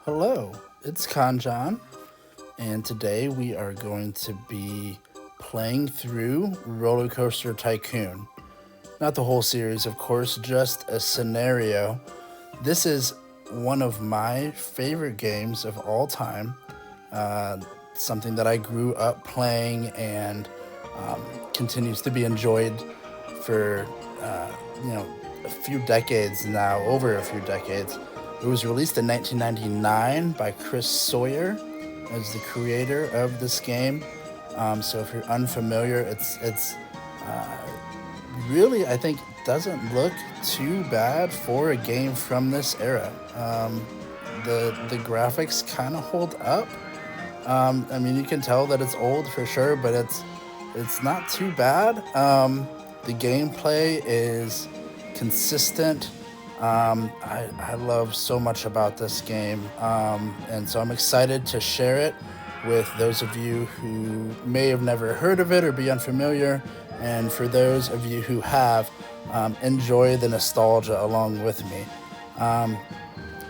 Hello, it's Kanjan, and today we are going to be playing through Roller Coaster Tycoon. Not the whole series, of course, just a scenario. This is one of my favorite games of all time. Uh, Something that I grew up playing and continues to be enjoyed for, uh, you know, a few decades now, over a few decades. It was released in 1999 by Chris Sawyer as the creator of this game. So if you're unfamiliar, it's really, I think, doesn't look too bad for a game from this era. The graphics kind of hold up. I mean, you can tell that it's old for sure, but it's not too bad. The gameplay is consistent. I love so much about this game, and so I'm excited to share it with those of you who may have never heard of it or be unfamiliar, and for those of you who have, enjoy the nostalgia along with me.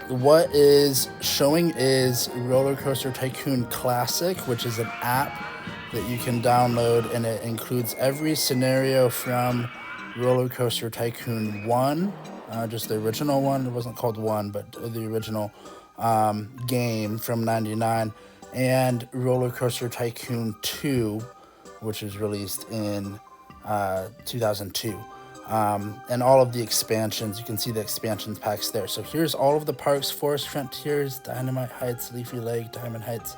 What is showing is Roller Coaster Tycoon Classic, which is an app that you can download, and it includes every scenario from Roller Coaster Tycoon 1, just the original one. It wasn't called 1, but the original game from 99, and Roller Coaster Tycoon 2, which was released in 2002. And all of the expansions. You can see the expansion packs there. So here's all of the parks: Forest Frontiers, Dynamite Heights, Leafy Lake, Diamond Heights.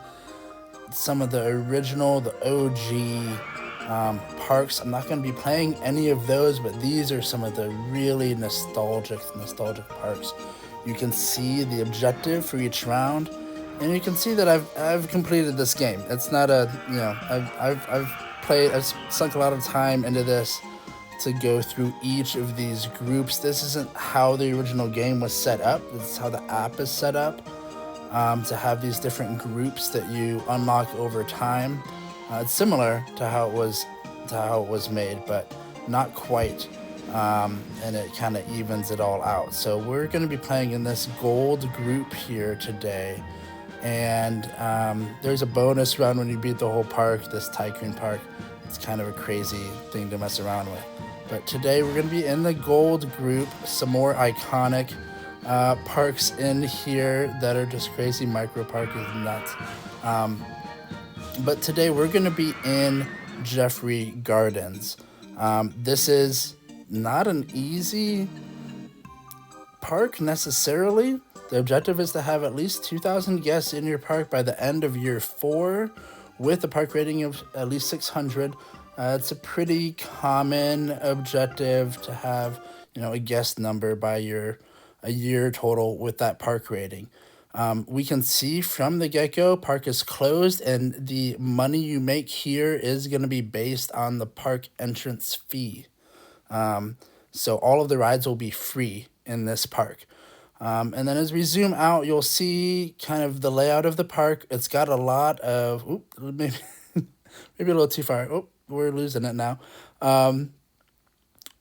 Some of the original, the OG parks. I'm not going to be playing any of those, but these are some of the really nostalgic parks. You can see the objective for each round, and you can see that I've completed this game. It's not a I've sunk a lot of time into this to go through each of these groups. This isn't how the original game was set up. This is how the app is set up, to have these different groups that you unlock over time. It's similar to how it was made, but not quite. And it kind of evens it all out. So we're going to be playing in this gold group here today. And there's a bonus round when you beat the whole park, this Tycoon Park. It's kind of a crazy thing to mess around with. But today we're going to be in the gold group. Some more iconic parks in here that are just crazy. Micro Park is nuts. But today we're going to be in Geoffrey Gardens. This is not an easy park necessarily. The objective is to have at least 2,000 guests in your park by the end of year 4 with a park rating of at least 600. It's a pretty common objective to have, a guest number by a year total with that park rating. We can see from the get-go, park is closed, and the money you make here is going to be based on the park entrance fee. So all of the rides will be free in this park. And then as we zoom out, you'll see kind of the layout of the park. It's got a lot of, maybe a little too far. We're losing it now.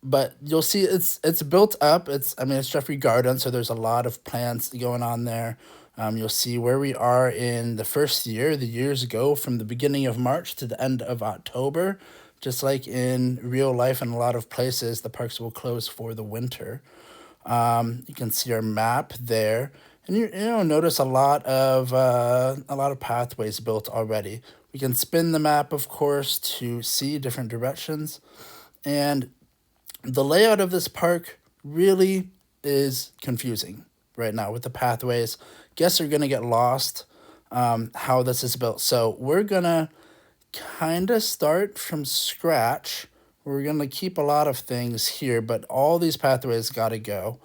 But you'll see it's built up. It's Geoffrey Gardens, so there's a lot of plants going on there. You'll see where we are in the first year. The years go from the beginning of March to the end of October. Just like in real life in a lot of places, the parks will close for the winter. You can see our map there, and you'll notice a lot of pathways built already. We can spin the map, of course, to see different directions, and the layout of this park really is confusing right now with the pathways. Guests are gonna get lost how this is built, so we're gonna kind of start from scratch. We're going to keep a lot of things here, but all these pathways got to go.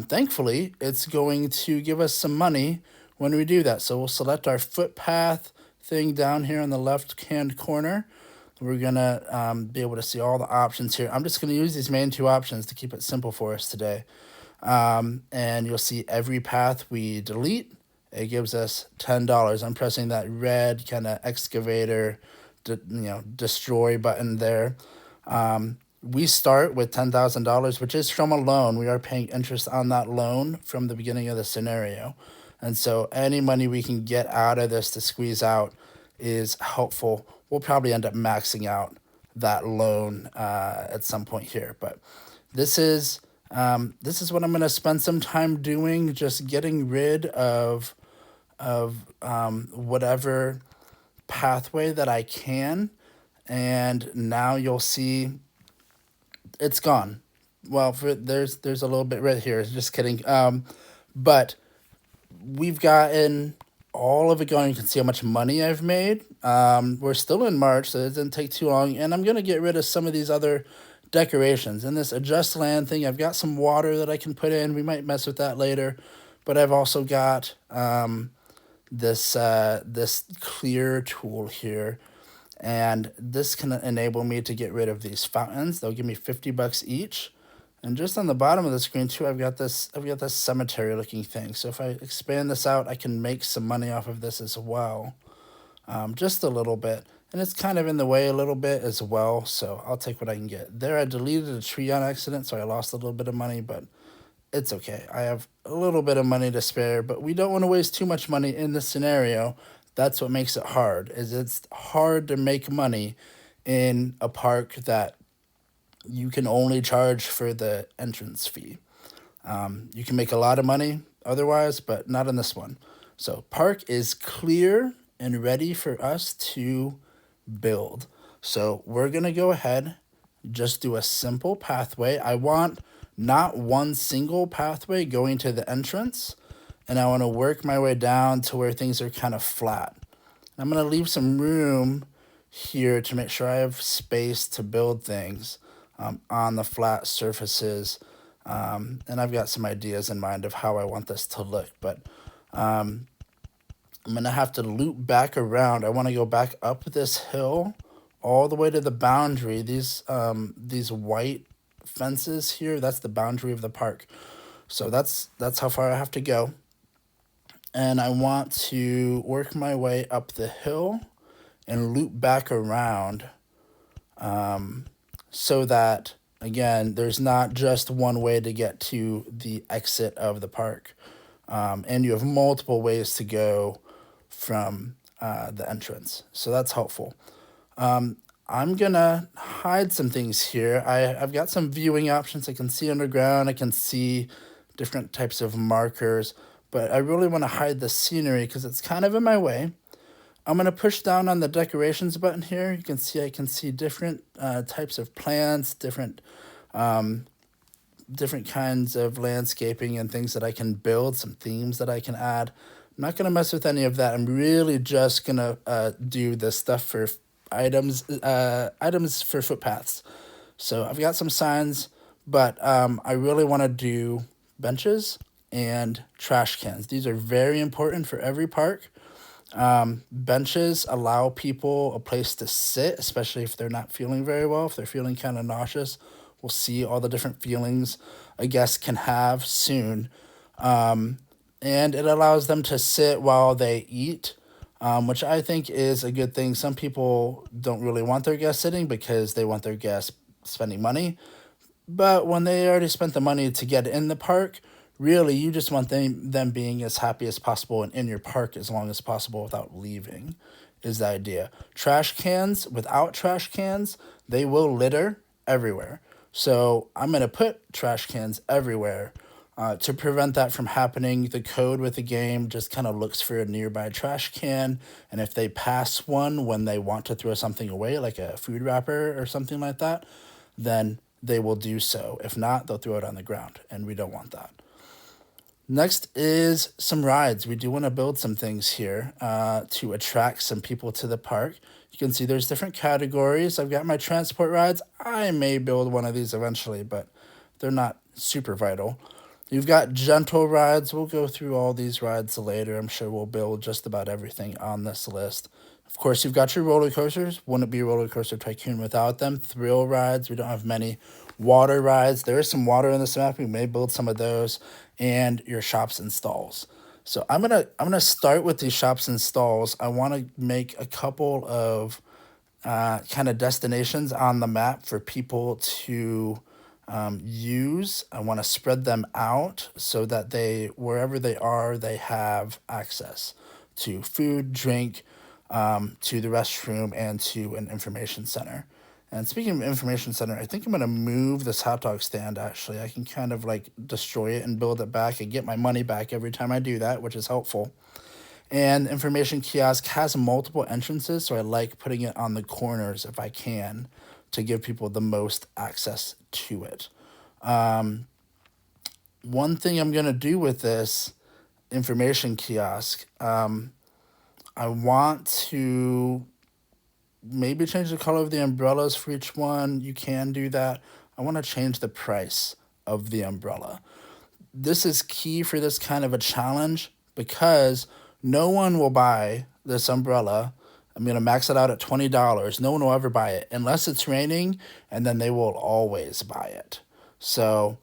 Thankfully, it's going to give us some money when we do that. So we'll select our footpath thing down here in the left-hand corner. We're going to be able to see all the options here. I'm just going to use these main 2 options to keep it simple for us today. And you'll see every path we delete, it gives us $10. I'm pressing that red kind of excavator, destroy button there. We start with $10,000, which is from a loan. We are paying interest on that loan from the beginning of the scenario. And so any money we can get out of this to squeeze out is helpful. We'll probably end up maxing out that loan at some point here, but this is what I'm going to spend some time doing, just getting rid of whatever pathway that I can, and now you'll see it's gone. Well, there's a little bit right here. Just kidding. But we've gotten all of it going. You can see how much money I've made. We're still in March, so it didn't take too long. And I'm gonna get rid of some of these other decorations. And this adjust land thing, I've got some water that I can put in. We might mess with that later. But I've also got this clear tool here, and this can enable me to get rid of these fountains. They'll give me $50 each. And just on the bottom of the screen too, I've got this cemetery looking thing. So if I expand this out, I can make some money off of this as well, just a little bit. And it's kind of in the way a little bit as well, so I'll take what I can get. There I deleted a tree on accident, so I lost a little bit of money, but it's okay. I have a little bit of money to spare, but we don't want to waste too much money in this scenario. That's what makes it hard, is it's hard to make money in a park that you can only charge for the entrance fee. You can make a lot of money otherwise, but not in this one. So park is clear and ready for us to build. So we're going to go ahead, just do a simple pathway. I want not one single pathway going to the entrance, and I want to work my way down to where things are kind of flat. I'm going to leave some room here to make sure I have space to build things on the flat surfaces. And I've got some ideas in mind of how I want this to look, but I'm going to have to loop back around. I want to go back up this hill all the way to the boundary. These white fences here, that's the boundary of the park. So that's how far I have to go. And I want to work my way up the hill and loop back around, so that, again, there's not just one way to get to the exit of the park. And you have multiple ways to go from the entrance. So that's helpful. I'm going to hide some things here. I've got some viewing options. I can see underground. I can see different types of markers. But I really want to hide the scenery because it's kind of in my way. I'm going to push down on the decorations button here. You can see I can see different types of plants, different kinds of landscaping and things that I can build, some themes that I can add. I'm not going to mess with any of that. I'm really just going to do this stuff for items for footpaths. So I've got some signs, but I really want to do benches and trash cans. These are very important for every park. Benches allow people a place to sit, especially if they're not feeling very well, if they're feeling kind of nauseous. We'll see all the different feelings a guest can have soon. And it allows them to sit while they eat, which I think is a good thing. Some people don't really want their guests sitting because they want their guests spending money. But when they already spent the money to get in the park, really, you just want them being as happy as possible and in your park as long as possible without leaving, is the idea. Trash cans, without trash cans, they will litter everywhere. So I'm going to put trash cans everywhere. To prevent that from happening, the code with the game just kind of looks for a nearby trash can, and if they pass one when they want to throw something away, like a food wrapper or something like that, then they will do so. If not, they'll throw it on the ground, and we don't want that. Next is some rides. We do want to build some things here to attract some people to the park. You can see there's different categories. I've got my transport rides. I may build one of these eventually, but they're not super vital. You've got gentle rides. We'll go through all these rides later. I'm sure we'll build just about everything on this list. Of course, you've got your roller coasters. Wouldn't be Roller Coaster Tycoon without them. Thrill rides. We don't have many. Water rides. There is some water in this map. We may build some of those. And your shops and stalls. So I'm gonna start with these shops and stalls. I want to make a couple of kind of destinations on the map for people to use. I want to spread them out so that wherever they are, they have access to food, drink, to the restroom, and to an information center. And speaking of information center, I think I'm going to move this hot dog stand actually. I can kind of like destroy it and build it back and get my money back every time I do that, which is helpful. And information kiosk has multiple entrances, so I like putting it on the corners if I can to give people the most access to it. One thing I'm going to do with this information kiosk, I want to maybe change the color of the umbrellas for each one. You can do that. I want to change the price of the umbrella. This is key for this kind of a challenge because no one will buy this umbrella. I'm going to max it out at $20. No one will ever buy it unless it's raining, and then they will always buy it. So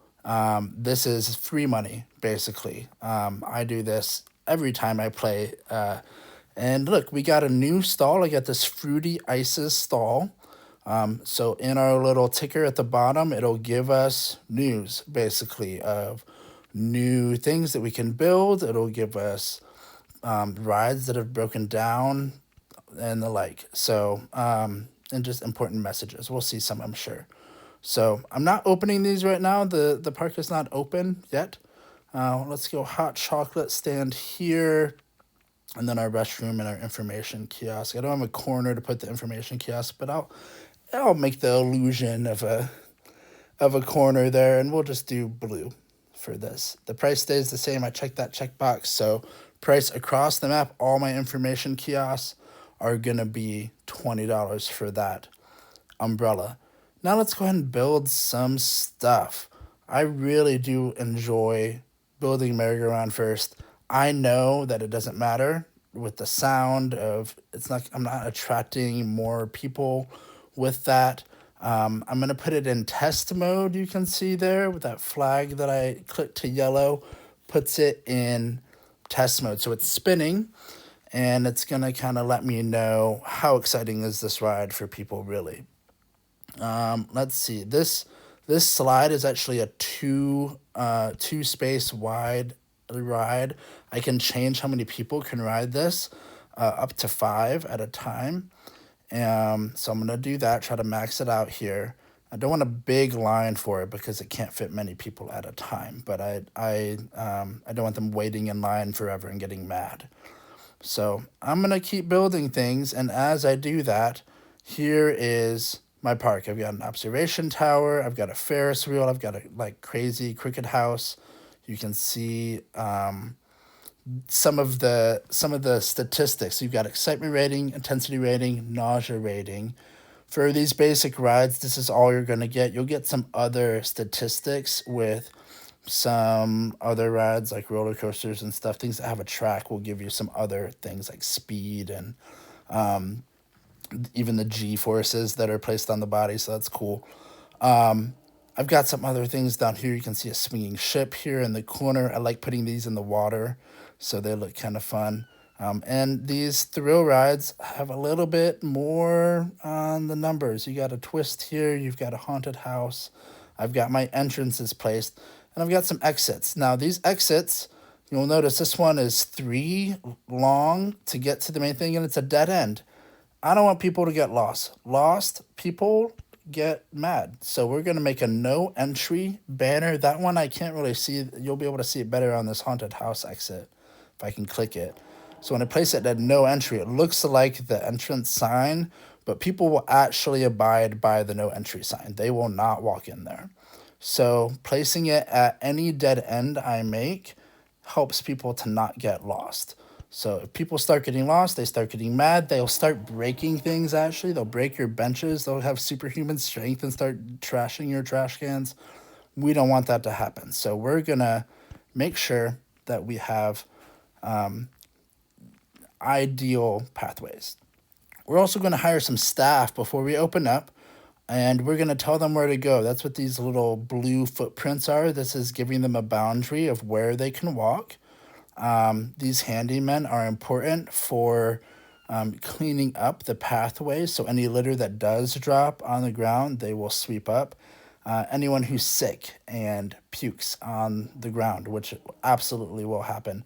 this is free money, basically. I do this every time I play. And look, we got a new stall. I got this Fruity Ices stall. So in our little ticker at the bottom, it'll give us news, basically, of new things that we can build. It'll give us rides that have broken down and the like. So, and just important messages. We'll see some, I'm sure. So I'm not opening these right now. The park is not open yet. Let's go hot chocolate stand here. And then our restroom and our information kiosk. I don't have a corner to put the information kiosk, but I'll make the illusion of a corner there, and we'll just do blue for this. The price stays the same. I checked that checkbox. So price across the map, all my information kiosks are going to be $20 for that umbrella. Now let's go ahead and build some stuff. I really do enjoy building merry-go-round first. I know that it doesn't matter with the sound of I'm not attracting more people with that. I'm going to put it in test mode. You can see there with that flag that I clicked to yellow puts it in test mode. So it's spinning and it's going to kind of let me know how exciting is this ride for people really. Let's see. This slide is actually a two space wide ride. I can change how many people can ride this, up to 5 at a time. So I'm gonna do that. Try to max it out here. I don't want a big line for it because it can't fit many people at a time. But I don't want them waiting in line forever and getting mad. So I'm gonna keep building things, and as I do that, here is my park. I've got an observation tower. I've got a Ferris wheel. I've got a like crazy cricket house. You can see some of the statistics. You've got excitement rating, intensity rating, nausea rating. For these basic rides, this is all you're going to get. You'll get some other statistics with some other rides like roller coasters and stuff. Things that have a track will give you some other things like speed and even the G-forces that are placed on the body, so that's cool. I've got some other things down here. You can see a swinging ship here in the corner. I like putting these in the water, so they look kind of fun. And these thrill rides have a little bit more on the numbers. You got a twist here. You've got a haunted house. I've got my entrances placed, and I've got some exits. Now, these exits, you'll notice this one is 3 long to get to the main thing, and it's a dead end. I don't want people to get lost. Lost people get mad. So we're going to make a no entry banner. That one I can't really see. You'll be able to see it better on this haunted house exit if I can click it. So when I place it at no entry, it looks like the entrance sign, but people will actually abide by the no entry sign. They will not walk in there. So placing it at any dead end I make helps people to not get lost. So if people start getting lost, they start getting mad, they'll start breaking things actually. They'll break your benches, they'll have superhuman strength and start trashing your trash cans. We don't want that to happen. So we're going to make sure that we have ideal pathways. We're also going to hire some staff before we open up, and we're going to tell them where to go. That's what these little blue footprints are. This is giving them a boundary of where they can walk. These handymen are important for cleaning up the pathways. So any litter that does drop on the ground, they will sweep up. Anyone who's sick and pukes on the ground, which absolutely will happen,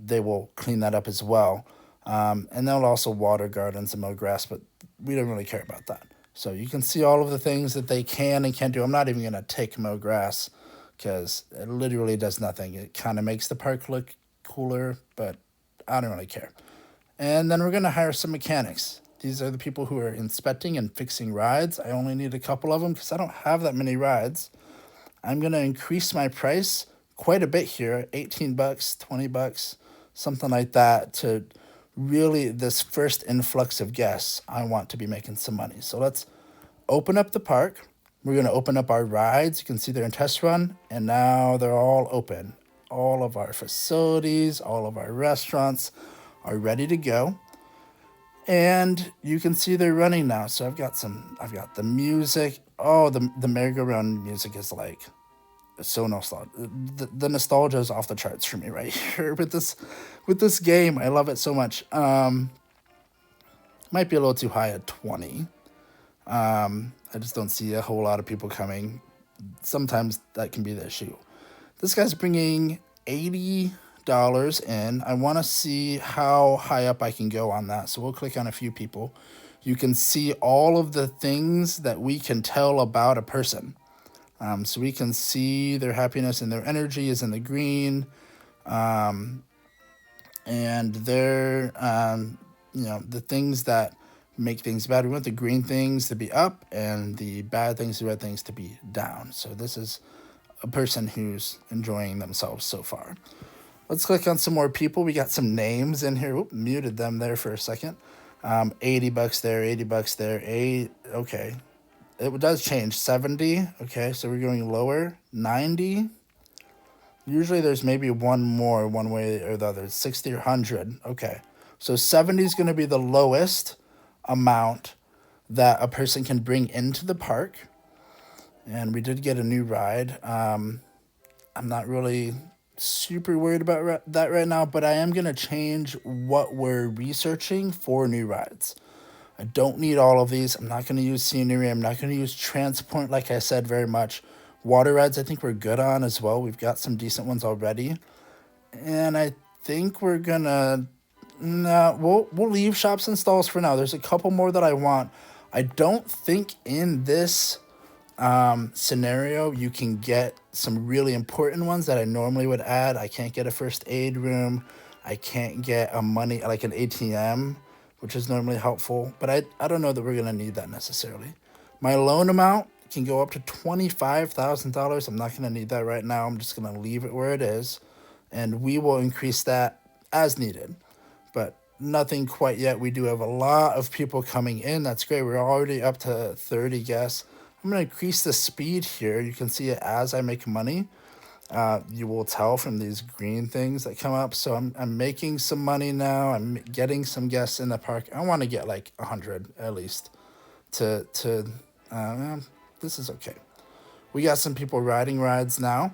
they will clean that up as well. And they'll also water gardens and mow grass, but we don't really care about that. So you can see all of the things that they can and can't do. I'm not even going to take mow grass because it literally does nothing. It kind of makes the park look cooler, but I don't really care. And then we're going to hire some mechanics. These are the people who are inspecting and fixing rides. I only need a couple of them because I don't have that many rides. I'm going to increase my price quite a bit here, 18 bucks, 20 bucks, something like that, to really this first influx of guests. I want to be making some money. So let's open up the park. We're going to open up our rides. You can see they're in test run, and now they're all open. All of our facilities, all of our restaurants are ready to go. And you can see they're running now. So I've got the music. Oh, the merry-go-round music is like so nostalgic. The nostalgia is off the charts for me right here with this game. I love it so much. Might be a little too high at 20. I just don't see a whole lot of people coming. Sometimes that can be the issue. This guy's bringing $80 in. I want to see how high up I can go on that. So we'll click on a few people. You can see all of the things that we can tell about a person. So we can see their happiness and their energy is in the green. And their, the things that make things bad. We want the green things to be up and the bad things, the red things to be down. So this is a person who's enjoying themselves so far. Let's click on some more people. We got some names in here. Oop, muted them there for a second. 80 bucks there, 80 bucks there. Okay. It does change. 70. Okay, so we're going lower. 90. Usually there's maybe one more one way or the other. 60 or 100. Okay. So 70 is going to be the lowest amount that a person can bring into the park. And we did get a new ride. I'm not really super worried about that right now, but I am going to change what we're researching for new rides. I don't need all of these. I'm not going to use scenery. I'm not going to use transport, like I said, very much. Water rides, I think we're good on as well. We've got some decent ones already. And I think we're going to... No, we'll leave shops and stalls for now. There's a couple more that I want. I don't think in this scenario you can get some really important ones that I normally would add. I can't get a first aid room. I can't get a money, like an ATM, which is normally helpful. But I don't know that we're going to need that necessarily. My loan amount can go up to $25,000. I'm not going to need that right now. I'm just going to leave it where it is. And we will increase that as needed. But nothing quite yet. We do have a lot of people coming in. That's great. We're already up to 30 guests. I'm going to increase the speed here. You can see it as I make money. You will tell from these green things that come up. So I'm making some money now. I'm getting some guests in the park. I want to get like 100 at least to this is okay. We got some people riding rides now,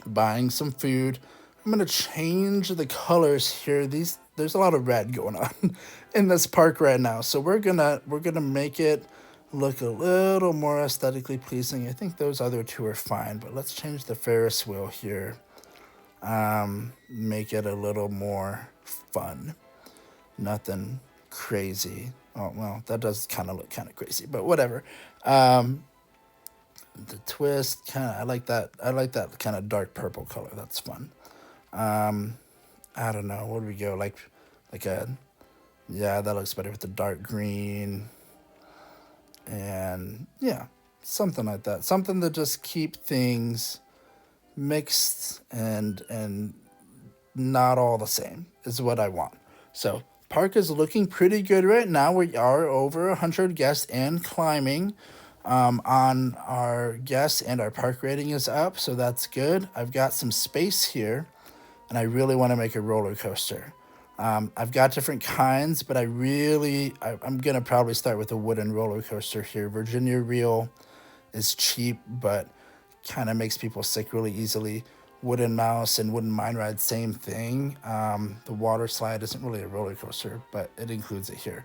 buying some food. I'm going to change the colors here. There's a lot of red going on in this park right now. So we're going to make it look a little more aesthetically pleasing. I think those other two are fine, but let's change the Ferris wheel here. Make it a little more fun. Nothing crazy. Oh, well, that does kind of look kind of crazy, but whatever. The twist, I like that kind of dark purple color. That's fun. I don't know. Where do we go? Yeah, that looks better with the dark green. And yeah, something like that. Something to just keep things mixed and not all the same is what I want. So park is looking pretty good right now. We are over 100 guests and climbing on our guests, and our park rating is up, so that's good. I've got some space here, and I really want to make a roller coaster. I've got different kinds, but I'm going to probably start with a wooden roller coaster here. Virginia Reel is cheap, but kind of makes people sick really easily. Wooden Mouse and Wooden Mine Ride, same thing. The water slide isn't really a roller coaster, but it includes it here.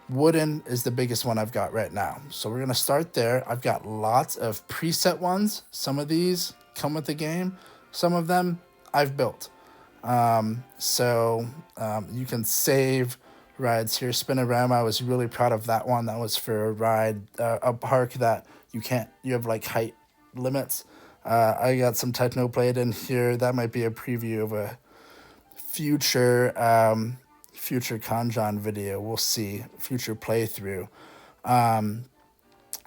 Wooden is the biggest one I've got right now. So we're going to start there. I've got lots of preset ones. Some of these come with the game. Some of them I've built. You can save rides here. Spinorama, I was really proud of that one. That was for a ride, a park that you have like height limits. I got some Technoblade in here. That might be a preview of a future future Kanjan video. We'll see. Future playthrough.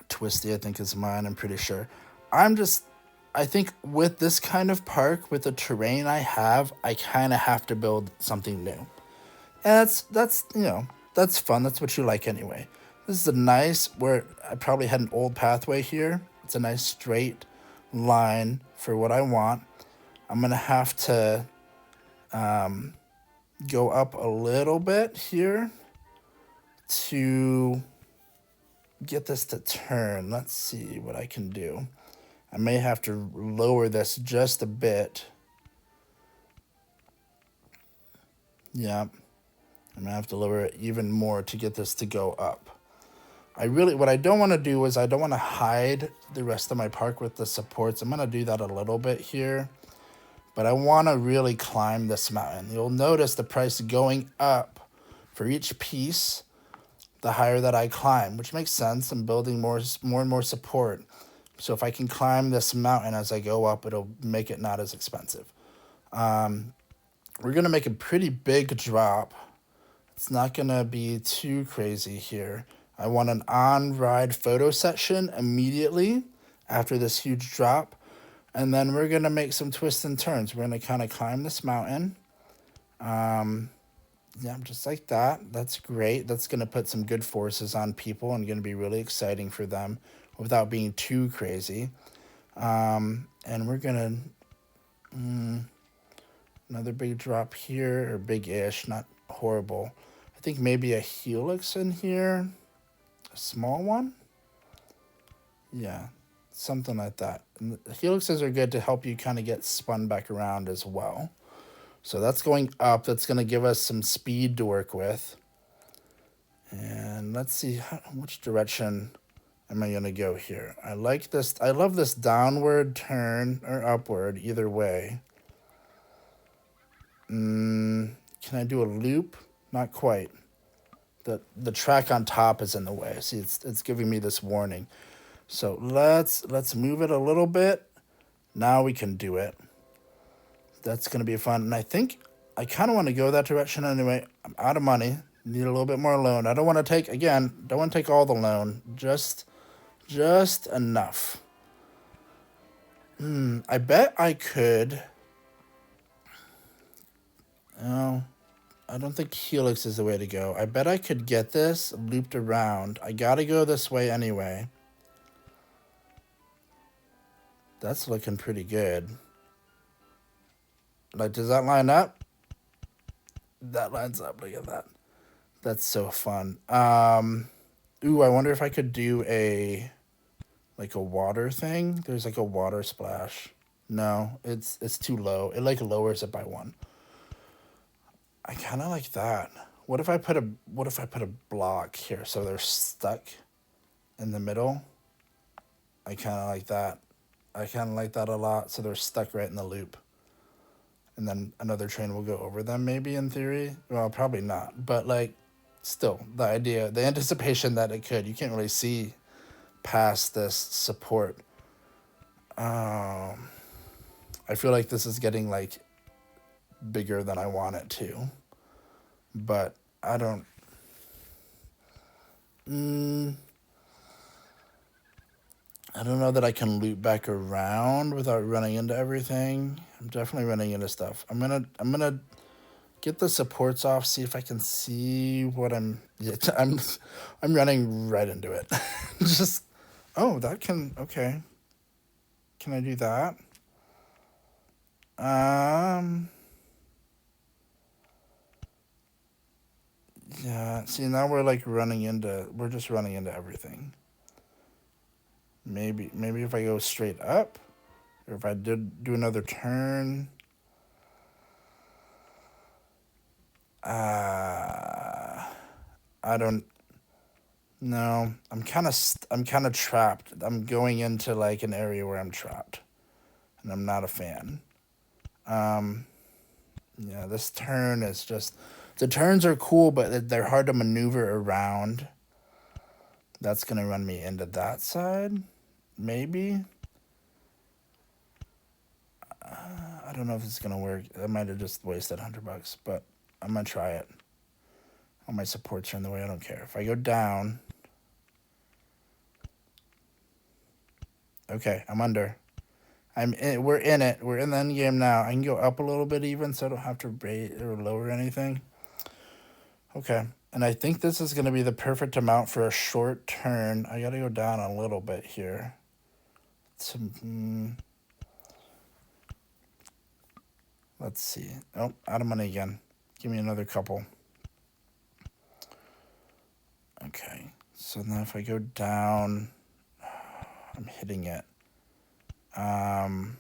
Twisty, I think, is mine. I'm pretty sure. I think with this kind of park, with the terrain I have, I kind of have to build something new. And that's fun. That's what you like anyway. This is a nice, where I probably had an old pathway here. It's a nice straight line for what I want. I'm going to have to go up a little bit here to get this to turn. Let's see what I can do. I may have to lower this just a bit. Yeah, I'm gonna have to lower it even more to get this to go up. What I don't want to do is I don't want to hide the rest of my park with the supports. I'm gonna do that a little bit here, but I want to really climb this mountain. You'll notice the price going up for each piece the higher that I climb, which makes sense. I'm building more and more support. So if I can climb this mountain as I go up, it'll make it not as expensive. We're going to make a pretty big drop. It's not going to be too crazy here. I want an on-ride photo section immediately after this huge drop. And then we're going to make some twists and turns. We're going to kind of climb this mountain. Yeah, just like that. That's great. That's going to put some good forces on people and going to be really exciting for them without being too crazy. And we're going to... another big drop here, or big-ish, not horrible. I think maybe a helix in here. A small one? Yeah, something like that. And the helixes are good to help you kind of get spun back around as well. So that's going up. That's going to give us some speed to work with. And let's see, which direction am I going to go here? I like this. I love this downward turn or upward, either way. Can I do a loop? Not quite. The track on top is in the way. See, it's giving me this warning. So let's move it a little bit. Now we can do it. That's going to be fun. And I think I kind of want to go that direction anyway. I'm out of money. Need a little bit more loan. I don't want to take, again, don't want to take all the loan. Just enough. I bet I could... Oh, I don't think helix is the way to go. I bet I could get this looped around. I gotta go this way anyway. That's looking pretty good. Like, does that line up? That lines up. Look at that. That's so fun. Ooh, I wonder if I could do a water thing. There's like a water splash. No, it's too low. It like lowers it by one. I kind of like that. What if I put a block here so they're stuck in the middle? I kind of like that. I kind of like that a lot. So they're stuck right in the loop. And then another train will go over them, maybe, in theory. Well, probably not. But, like, still, the idea, the anticipation that it could. You can't really see past this support. I feel like this is getting, like, bigger than I want it to. But I don't... I don't know that I can loop back around without running into everything. I'm definitely running into stuff. I'm gonna get the supports off, see if I can see what I'm running right into it. Just, oh, that can, okay. Can I do that? Yeah, see, now we're like we're just running into everything. Maybe if I go straight up, or if I did do another turn. I don't No, I'm kind of trapped. I'm going into like an area where I'm trapped, and I'm not a fan. Um, yeah, this turn is just the turns are cool, but they're hard to maneuver around. That's gonna run me into that side, maybe. I don't know if it's gonna work. I might have just wasted $100, but I'm gonna try it. All my supports are in the way. I don't care if I go down. Okay, I'm under. We're in it. We're in the end game now. I can go up a little bit even, so I don't have to raise or lower anything. Okay, and I think this is gonna be the perfect amount for a short turn. I gotta go down a little bit here. Let's see. Oh, out of money again. Give me another couple. Okay, so then if I go down, I'm hitting it. I'm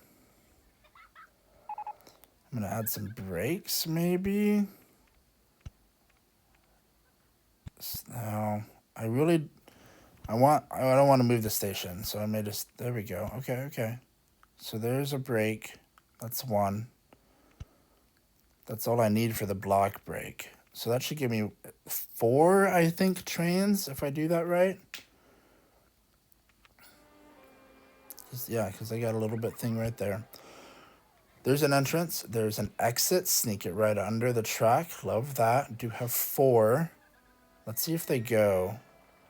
gonna add some brakes, maybe. No, I don't want to move the station, so I may just, there we go. Okay. So there's a brake. That's one. That's all I need for the block brake. So that should give me 4, I think, trains, if I do that right. Yeah, because I got a little bit thing right there. There's an entrance. There's an exit. Sneak it right under the track. Love that. Do have 4. Let's see if they go.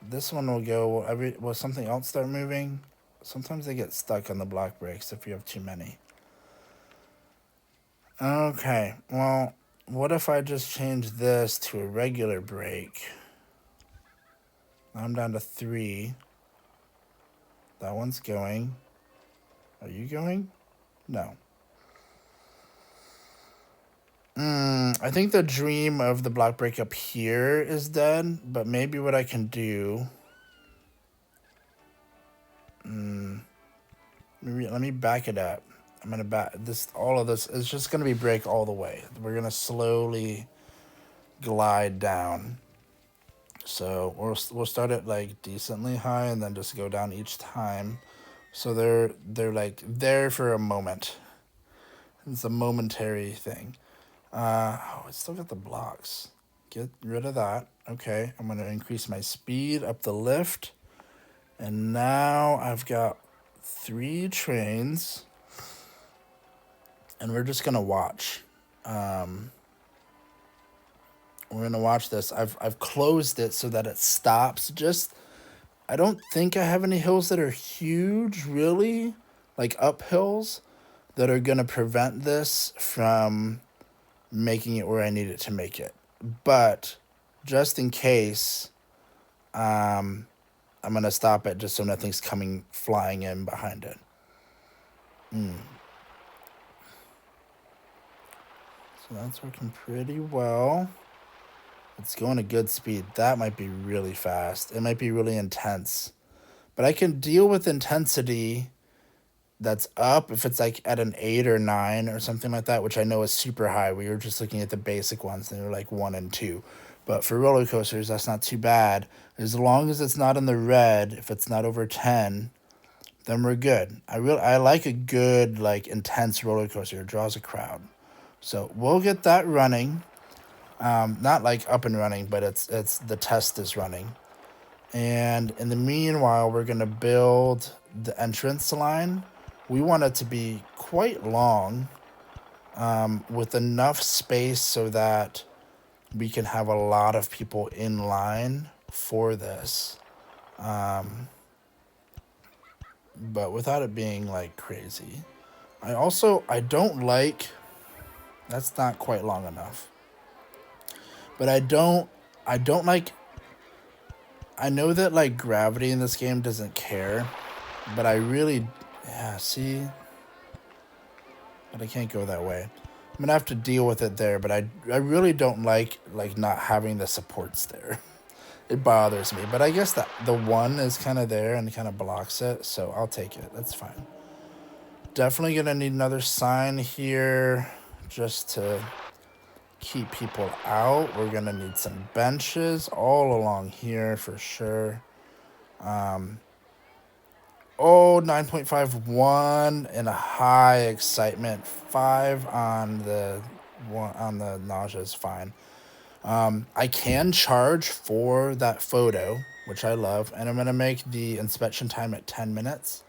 This one will go. Will something else start moving? Sometimes they get stuck on the block brakes if you have too many. Okay, well, what if I just change this to a regular brake? I'm down to 3. That one's going. Are you going? No. I think the dream of the block brake up here is dead, but maybe what I can do... let me back it up. I'm gonna back this. All of this is just gonna be brake all the way. We're gonna slowly glide down. So we'll start at like decently high and then just go down each time. So they're like there for a moment. It's a momentary thing. I still got the blocks. Get rid of that. Okay, I'm gonna increase my speed up the lift, and now I've got 3 trains, and we're just gonna watch. We're gonna watch this. I've closed it so that it stops. I don't think I have any hills that are huge, really, like uphills, that are gonna prevent this from making it where I need it to make it. But just in case, I'm gonna stop it just so nothing's coming flying in behind it. So that's working pretty well. It's going at good speed. That might be really fast. It might be really intense. But I can deal with intensity that's up if it's like at an 8 or 9 or something like that, which I know is super high. We were just looking at the basic ones, and they were like 1 and 2. But for roller coasters, that's not too bad. As long as it's not in the red, if it's not over 10, then we're good. I like a good, like, intense roller coaster. It draws a crowd. So we'll get that running. Not like up and running, but it's the test is running. And in the meanwhile, we're gonna build the entrance line. We want it to be quite long, with enough space so that we can have a lot of people in line for this, but without it being like crazy. I don't like, that's not quite long enough, but I don't like, I know that like gravity in this game doesn't care, but I really, yeah, see, but I can't go that way. I'm gonna have to deal with it there, but I really don't like not having the supports there. It bothers me, but I guess that the 1 is kind of there and kind of blocks it, so I'll take it. That's fine. Definitely gonna need another sign here just to keep people out. We're going to need some benches all along here for sure. Oh, 9.51 and a high excitement. 5 on the nausea is fine. I can charge for that photo, which I love, and I'm going to make the inspection time at 10 minutes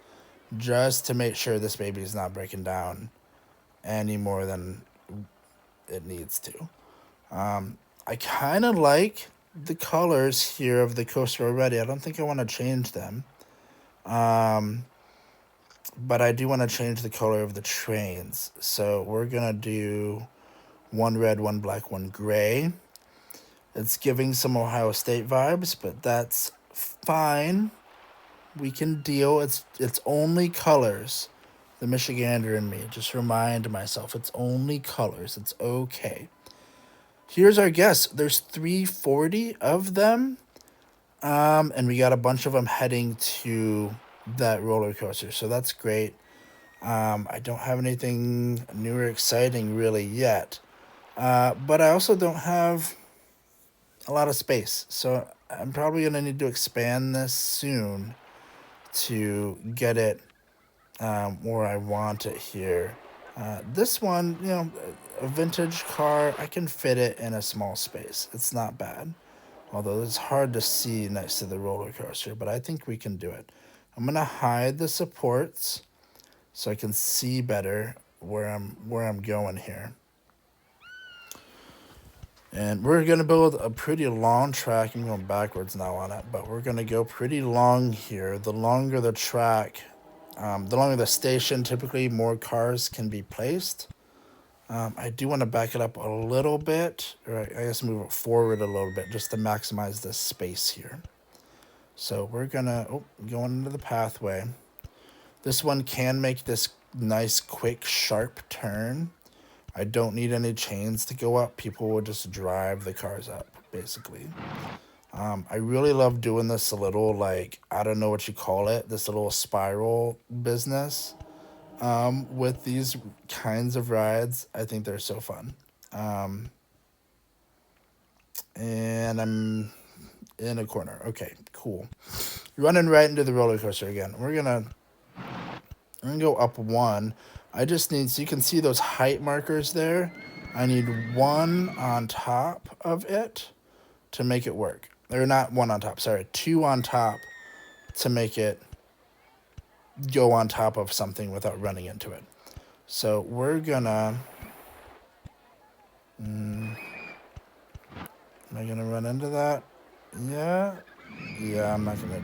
just to make sure this baby is not breaking down any more than it needs to. I kind of like the colors here of the coaster already. I don't think I want to change them. But I do want to change the color of the trains. So we're going to do one red, one black, one gray. It's giving some Ohio State vibes, but that's fine. We can deal. It's only colors. The Michigander in me. Just remind myself, it's only colors. It's okay. Here's our guess. There's 340 of them. And we got a bunch of them heading to that roller coaster. So that's great. I don't have anything new or exciting really yet. But I also don't have a lot of space. So I'm probably going to need to expand this soon to get it where I want it here. This one, a vintage car, I can fit it in a small space. It's not bad. Although it's hard to see next to the roller coaster, but I think we can do it. I'm going to hide the supports so I can see better where I'm going here. And we're going to build a pretty long track. I'm going backwards now on it, but we're going to go pretty long here. The longer the track, the longer the station, typically more cars can be placed. I do want to back it up a little bit, or I guess move it forward a little bit just to maximize this space here. So we're going to, going into the pathway. This one can make this nice, quick, sharp turn. I don't need any chains to go up. People will just drive the cars up, basically. I really love doing this little, like, I don't know what you call it, this little spiral business with these kinds of rides. I think they're so fun. And I'm in a corner. Okay, cool. Running right into the roller coaster again. We're gonna go up one. I just need, so you can see those height markers there. I need one on top of it to make it work. Or not one on top, sorry, two on top to make it go on top of something without running into it. So we're gonna, am I gonna run into that? Yeah, I'm not gonna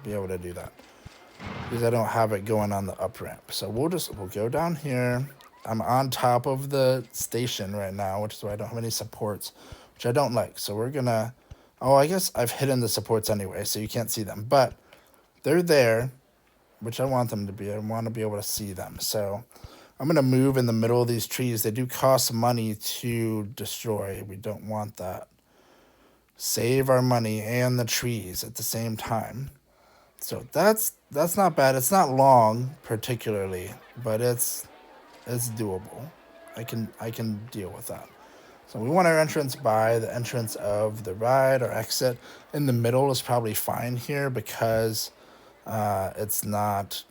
be able to do that because I don't have it going on the up ramp. So we'll go down here. I'm on top of the station right now, which is why I don't have any supports, which I don't like. So we're gonna, I guess I've hidden the supports anyway, so you can't see them, but they're there, which I want them to be. I want to be able to see them. So I'm gonna move in the middle of these trees. They do cost money to destroy. We don't want that. Save our money and the trees at the same time. So that's not bad. It's not long particularly, but it's doable. I can deal with that. So we want our entrance by the entrance of the ride or exit. In the middle is probably fine here because it's not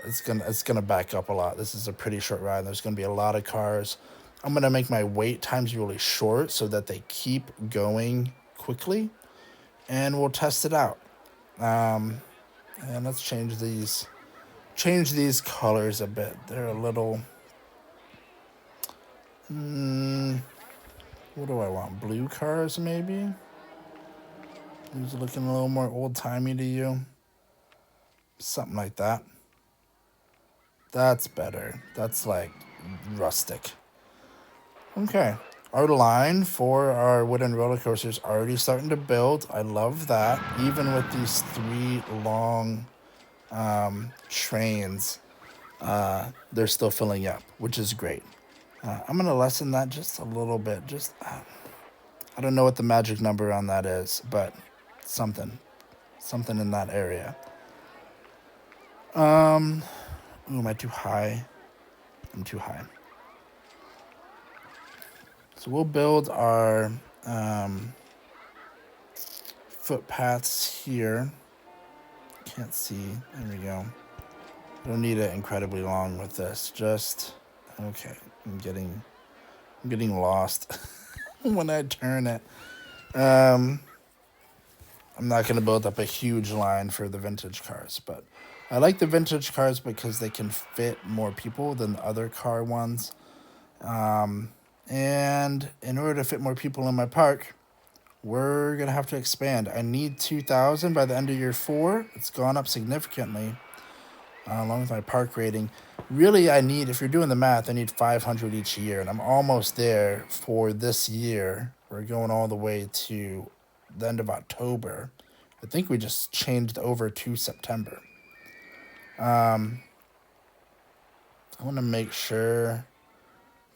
it's gonna back up a lot. This is a pretty short ride. There's gonna be a lot of cars. I'm gonna make my wait times really short so that they keep going quickly, and we'll test it out. And let's change these colors a bit. They're a little what do I want? Blue cars maybe? These are looking a little more old-timey to you. Something like that. That's better. That's like rustic. Okay. Our line for our wooden roller coasters already starting to build. I love that. Even with these 3 long trains, they're still filling up, which is great. I'm going to lessen that just a little bit. Just, I don't know what the magic number on that is, but something in that area. Ooh, am I too high? I'm too high. So we'll build our footpaths here. Can't see. There we go. Don't need it incredibly long with this. Just okay. I'm getting lost when I turn it. I'm not going to build up a huge line for the vintage cars, but I like the vintage cars because they can fit more people than the other car ones. And in order to fit more people in my park, we're going to have to expand. I need 2,000 by the end of year 4. It's gone up significantly, along with my park rating. Really, I need, if you're doing the math, I need 500 each year, and I'm almost there for this year. We're going all the way to the end of October. I think we just changed over to September. I want to make sure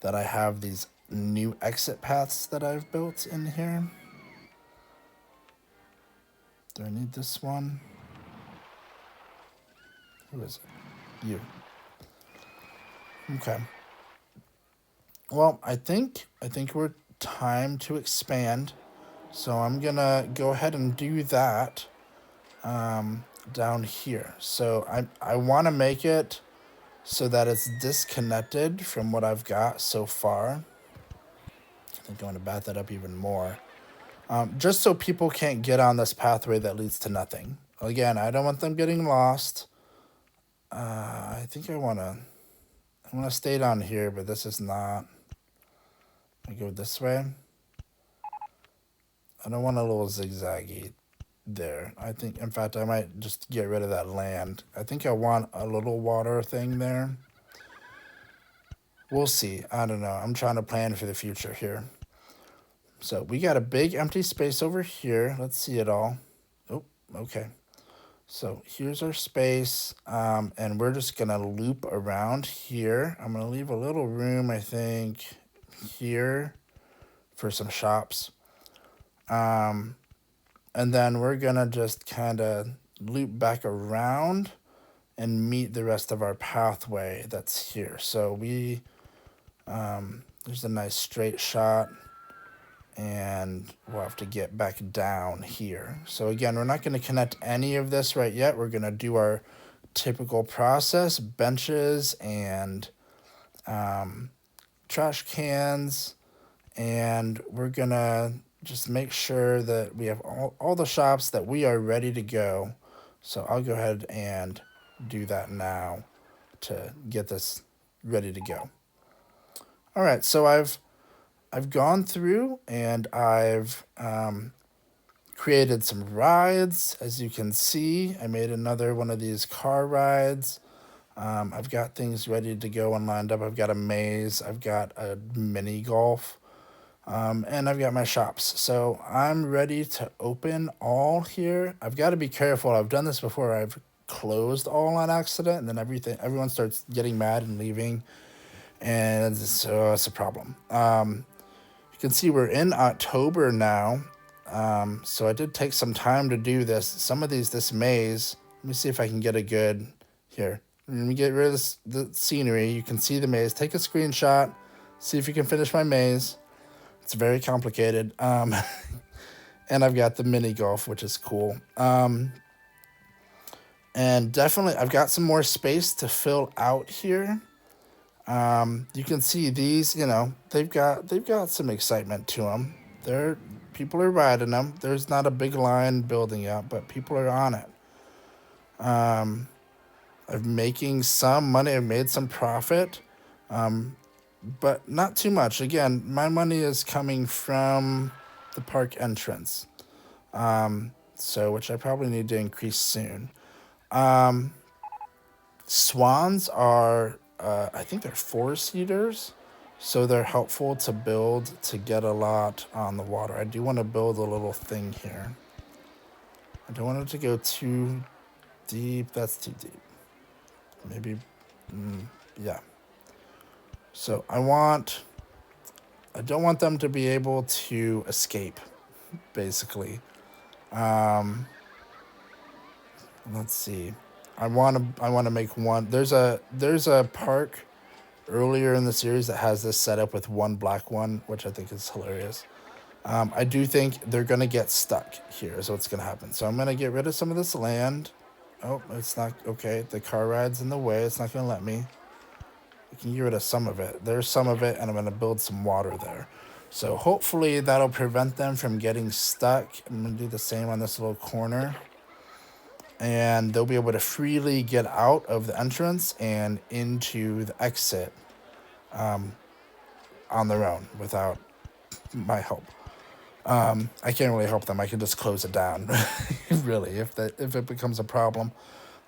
that I have these new exit paths that I've built in here. Do I need this one? Who is it? You. Okay. Well, I think we're time to expand. So I'm gonna go ahead and do that down here. So I want to make it so that it's disconnected from what I've got so far. I think I want to bat that up even more. Just so people can't get on this pathway that leads to nothing. Again, I don't want them getting lost. I think I want to stay down here, but this is not. I go this way. I don't want a little zigzaggy there. I think, in fact, I might just get rid of that land. I think I want a little water thing there. We'll see. I don't know. I'm trying to plan for the future here. So we got a big empty space over here. Let's see it all. Oh, okay. So here's our space, and we're just going to loop around here. I'm going to leave a little room, I think, here for some shops. And then we're going to just kind of loop back around and meet the rest of our pathway that's here. So we, there's a nice straight shot, and we'll have to get back down here. So again, we're not going to connect any of this right yet. We're going to do our typical process, benches and trash cans, and we're going to just make sure that we have all the shops that we are ready to go. So I'll go ahead and do that now to get this ready to go. All right, so I've gone through and I've created some rides. As you can see, I made another one of these car rides. I've got things ready to go and lined up. I've got a maze. I've got a mini golf. And I've got my shops. So I'm ready to open all here. I've got to be careful. I've done this before. I've closed all on accident, and then everyone starts getting mad and leaving. And so it's a problem. You can see we're in October now. So I did take some time to do this. Some of this maze, let me see if I can get a good, here. Let me get rid of the scenery. You can see the maze. Take a screenshot. See if you can finish my maze. It's very complicated. And I've got the mini golf, which is cool. And definitely I've got some more space to fill out here. You can see these, they've got some excitement to them. People are riding them. There's not a big line building up, but people are on it. I'm making some money. I've made some profit, but not too much. Again, my money is coming from the park entrance, which I probably need to increase soon. Swans are, I think they're 4-seaters, so they're helpful to build to get a lot on the water. I do want to build a little thing here. I don't want it to go too deep. That's too deep. Maybe, yeah. So I don't want them to be able to escape, basically. Let's see. I want to make one. There's a park earlier in the series that has this setup with one black one, which I think is hilarious. I do think they're going to get stuck here is what's going to happen. So I'm going to get rid of some of this land. Oh, it's not, okay, the car ride's in the way. It's not going to let me. I can get rid of some of it. There's some of it, and I'm going to build some water there. So hopefully that'll prevent them from getting stuck. I'm going to do the same on this little corner. And they'll be able to freely get out of the entrance and into the exit on their own without my help. I can't really help them. I can just close it down, really, if it becomes a problem.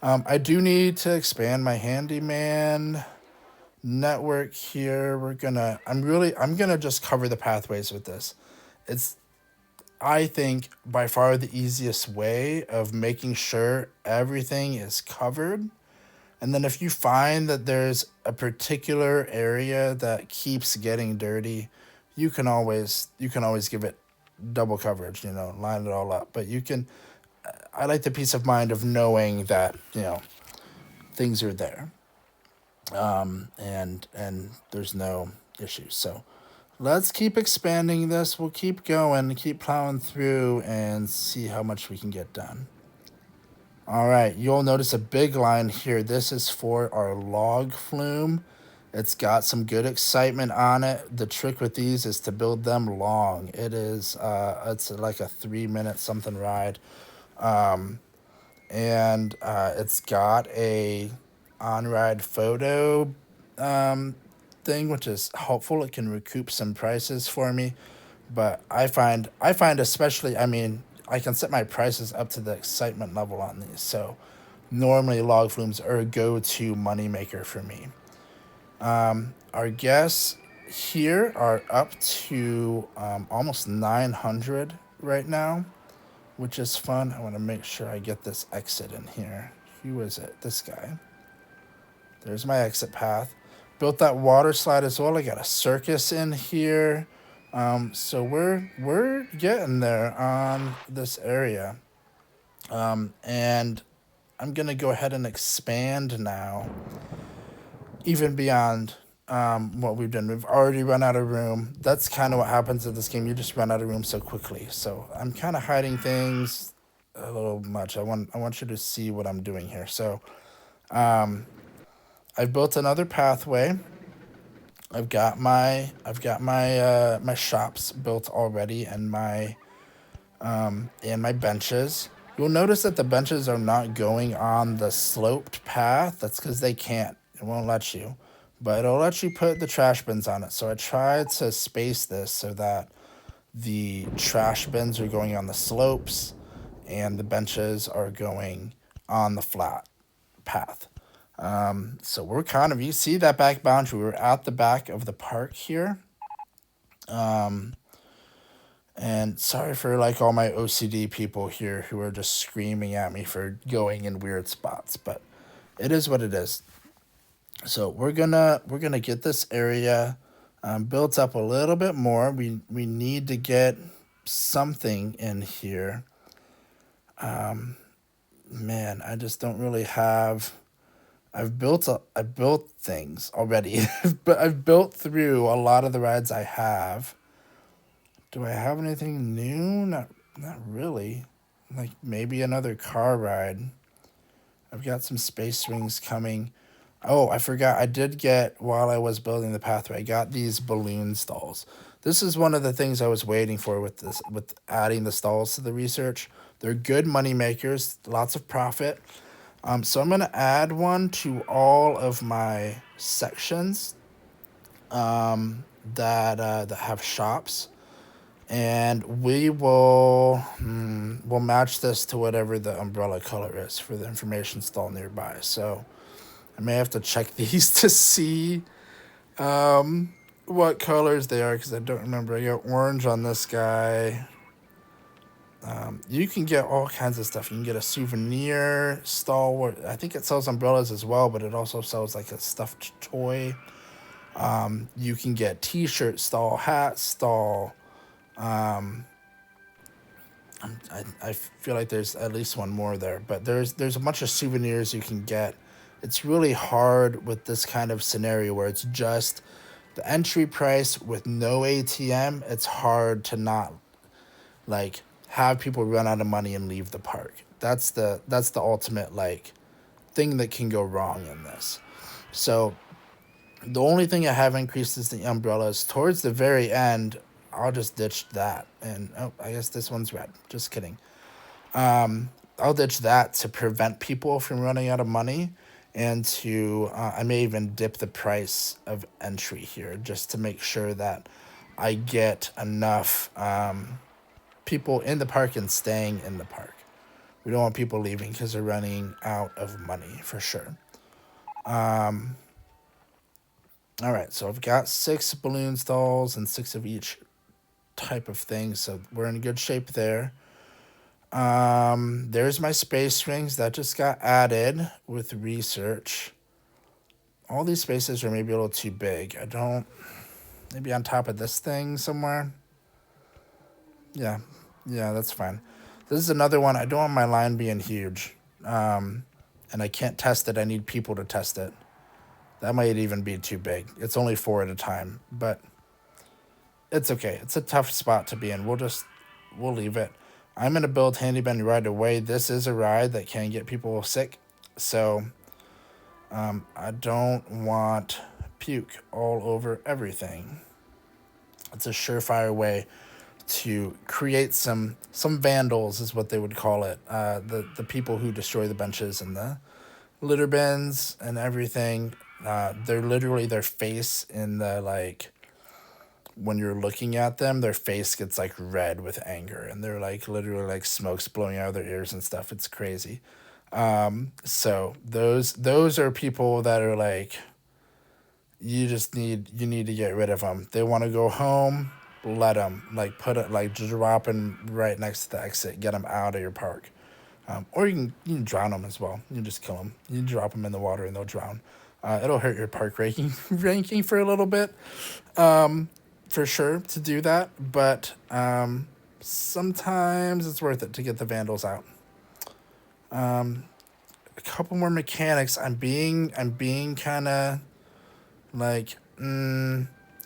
I do need to expand my handyman network here. I'm gonna just cover the pathways with this. It's, I think, by far the easiest way of making sure everything is covered. And then if you find that there's a particular area that keeps getting dirty, you can always give it double coverage, line it all up. But I like the peace of mind of knowing that, things are there. And there's no issues. So let's keep expanding this. We'll keep going, keep plowing through and see how much we can get done. All right, you'll notice a big line here. This is for our log flume. It's got some good excitement on it. The trick with these is to build them long. It's like a 3-minute something ride. And it's got a on-ride photo thing, which is helpful. It can recoup some prices for me. But I find especially, I can set my prices up to the excitement level on these. So normally log flumes are a go-to moneymaker for me. Our guests here are up to almost 900 right now, which is fun. I want to make sure I get this exit in here. Who is it? This guy. There's my exit path. Built that water slide as well. I got a circus in here. So we're getting there on this area. And I'm going to go ahead and expand now, even beyond what we've done. We've already run out of room. That's kind of what happens in this game. You just run out of room so quickly. So I'm kind of hiding things a little much. I want you to see what I'm doing here. So I've built another pathway. I've got my my shops built already, and my benches. You'll notice that the benches are not going on the sloped path. That's because they can't. It won't let you. But it'll let you put the trash bins on it. So I tried to space this so that the trash bins are going on the slopes and the benches are going on the flat path. So we're kind of, you see that back boundary. We're at the back of the park here. And sorry for like all my OCD people here who are just screaming at me for going in weird spots, but it is what it is. So we're gonna get this area built up a little bit more. We need to get something in here. Man, I just don't really have. I've built things already, but I've built through a lot of the rides I have. Do I have anything new? Not really. Like maybe another car ride. I've got some space swings coming. Oh, I forgot. I did get, while I was building the pathway, I got these balloon stalls. This is one of the things I was waiting for with adding the stalls to the research. They're good money makers, lots of profit. So I'm going to add one to all of my sections that have shops. And we'll match this to whatever the umbrella color is for the information stall nearby. So I may have to check these to see what colors they are, because I don't remember. I got orange on this guy. You can get all kinds of stuff. You can get a souvenir stall. I think it sells umbrellas as well, but it also sells like a stuffed toy. You can get t-shirt stall, hat stall. I feel like there's at least one more there, but there's a bunch of souvenirs you can get It's really hard with this kind of scenario where it's just the entry price with no ATM. It's hard to not like have people run out of money and leave the park. That's the ultimate like thing that can go wrong in this. So the only thing I have increased is the umbrellas. Towards the very end, I'll just ditch that. And oh, I guess this one's red. Just kidding. I'll ditch that to prevent people from running out of money, and to I may even dip the price of entry here just to make sure that I get enough people in the park and staying in the park. We don't want people leaving because they're running out of money for sure. All right, so I've got 6 balloon stalls and 6 of each type of thing, so we're in good shape there. There's my space rings that just got added with research. All these spaces are maybe a little too big. I don't, maybe on top of this thing somewhere. Yeah, yeah, that's fine. This is another one. I don't want my line being huge. And I can't test it. I need people to test it. That might even be too big. It's only 4 at a time, but it's okay. It's a tough spot to be in. We'll leave it. I'm going to build Handyman right away. This is a ride that can get people sick, so I don't want puke all over everything. It's a surefire way to create some vandals, is what they would call it. The people who destroy the benches and the litter bins and everything. They're literally their face in the like when you're looking at them, their face gets like red with anger, and they're like literally like smoke's blowing out of their ears and stuff. It's crazy. So those are people that are like you need to get rid of them. They want to go home. Let them like put it like drop them right next to the exit. Get them out of your park. Or you can drown them as well. You can just kill them. You drop them in the water and they'll drown. It'll hurt your park ranking for a little bit, for sure, to do that. But sometimes it's worth it to get the vandals out. A couple more mechanics. I'm being kind of like